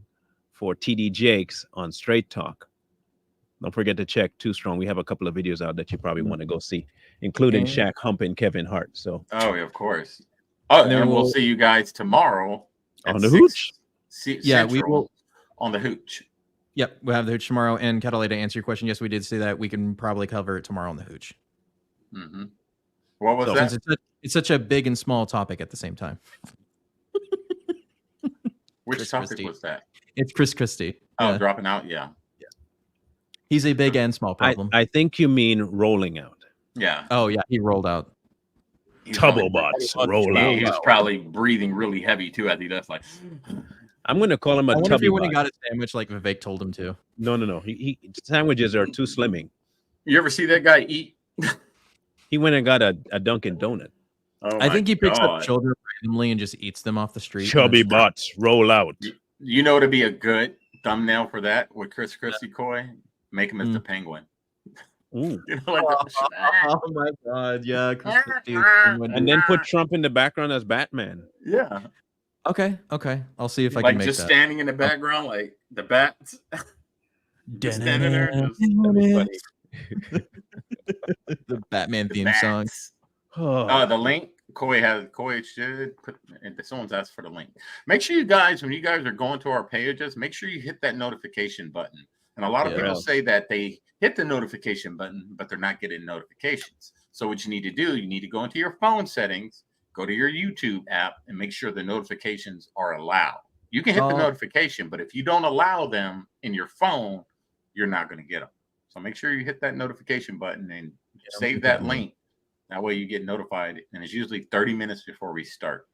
A: for TD Jakes on Straight Talk. Don't forget to check Too Strong. We have a couple of videos out that you probably want to go see, including
C: Okay.
A: Shaq humping Kevin Hart. So
B: Oh, yeah, of course. Oh,
C: Then
B: and we'll
C: we'll-
B: see you guys tomorrow
A: on
B: at
A: the
B: 6
A: hooch.
C: Yeah, we
B: Central
C: will.
B: on the hooch.
C: Yep, we'll have the hooch tomorrow. And Catalay, to answer your question, yes, we did say that we can probably cover it tomorrow on the hooch.
B: Mm-hmm. What was
A: So-
B: that?
C: Since it's such a big and small topic at the same time.
B: Which
C: Chris
B: topic
C: Christie.
B: was that?
C: It's Chris Christie.
B: Oh,
C: Yeah.
B: dropping out. Yeah,
C: He's a big and small problem.
A: I think you mean rolling out.
B: yeah.
C: Oh yeah, he rolled out.
B: He was probably-
A: Tubblebots roll
B: He was
A: out.
B: probably breathing really heavy too as he left. Like,
A: I'm gonna call him a
C: I wonder if he
A: tubby
C: went and
A: bot.
C: got a sandwich like Vivek told him to.
A: No. He sandwiches are too slimming.
B: you ever see that guy eat?
A: He went and got a Dunkin' Donut.
B: Oh,
C: I think he picks
B: God.
C: up children randomly and just eats them off the street. and
A: Chubby
C: that's-
A: bots roll out.
B: You know, to be a good thumbnail for that with Chris Christie, Coy, make him as the penguin.
A: Ooh.
B: You know, like
C: Oh my god, yeah. Chris Christie is penguin.
A: And then put Trump in the background as Batman.
B: yeah,
C: Okay. I'll see if I
B: like
C: can make
B: just
C: that.
B: standing in the background, like the bats. Just standing there. Just,
C: The Batman theme song.
B: The link Coy should put. If someone's asked for the link, make sure you guys, when you guys are going to our pages, make sure you hit that notification button. And a lot of
C: Yeah.
B: people say that they hit the notification button, but they're not getting notifications. So what you need to do, you need to go into your phone settings, go to your YouTube app, and make sure the notifications are allowed. You can hit the
C: Oh.
B: notification, but if you don't allow them in your phone, you're not going to get them. So make sure you hit that notification button and save that link. That way you get notified, and it's usually 30 minutes before we start.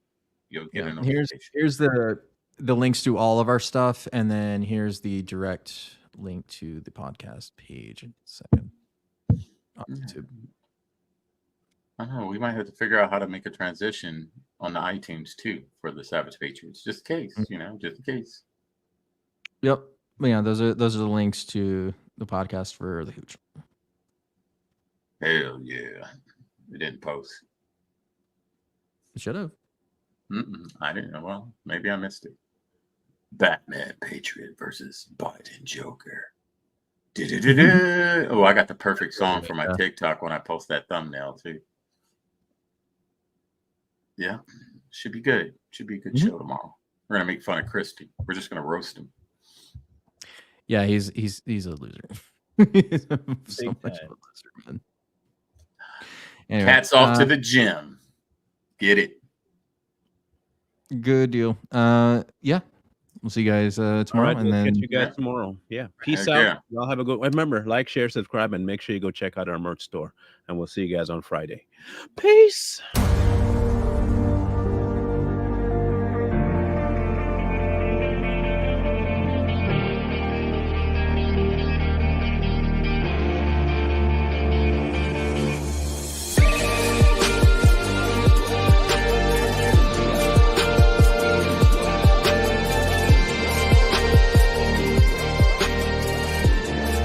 B: You'll get a notification.
C: Here's the links to all of our stuff, and then here's the direct link to the podcast page in a second. On YouTube.
B: I don't know. We might have to figure out how to make a transition on the iTunes too for the Savage Patriots, just in case, just in case.
C: Yep. But yeah, those are the links to the podcast for the hooch.
B: Hell yeah. We didn't post.
C: Should have.
B: I didn't know. Well, maybe I missed it. Batman Patriot versus Biden Joker. Oh, I got the perfect song for my TikTok when I post that thumbnail too. Yeah, should be good. Should be a good show tomorrow. We're gonna make fun of Christie. We're just gonna roast him.
C: Yeah, he's a loser. He's so
A: Big
C: much of a
A: time.
C: loser, man. Anyway,
B: Hats off to the gym. Get it.
C: good deal. Yeah, we'll see you guys tomorrow,
A: All right,
C: and
A: we'll
C: then
A: catch you guys
B: Yeah.
A: tomorrow. Yeah. Peace
B: Heck
A: out.
B: yeah.
A: Y'all have a good. Remember, like, share, subscribe, and make sure you go check out our merch store. And we'll see you guys on Friday. Peace.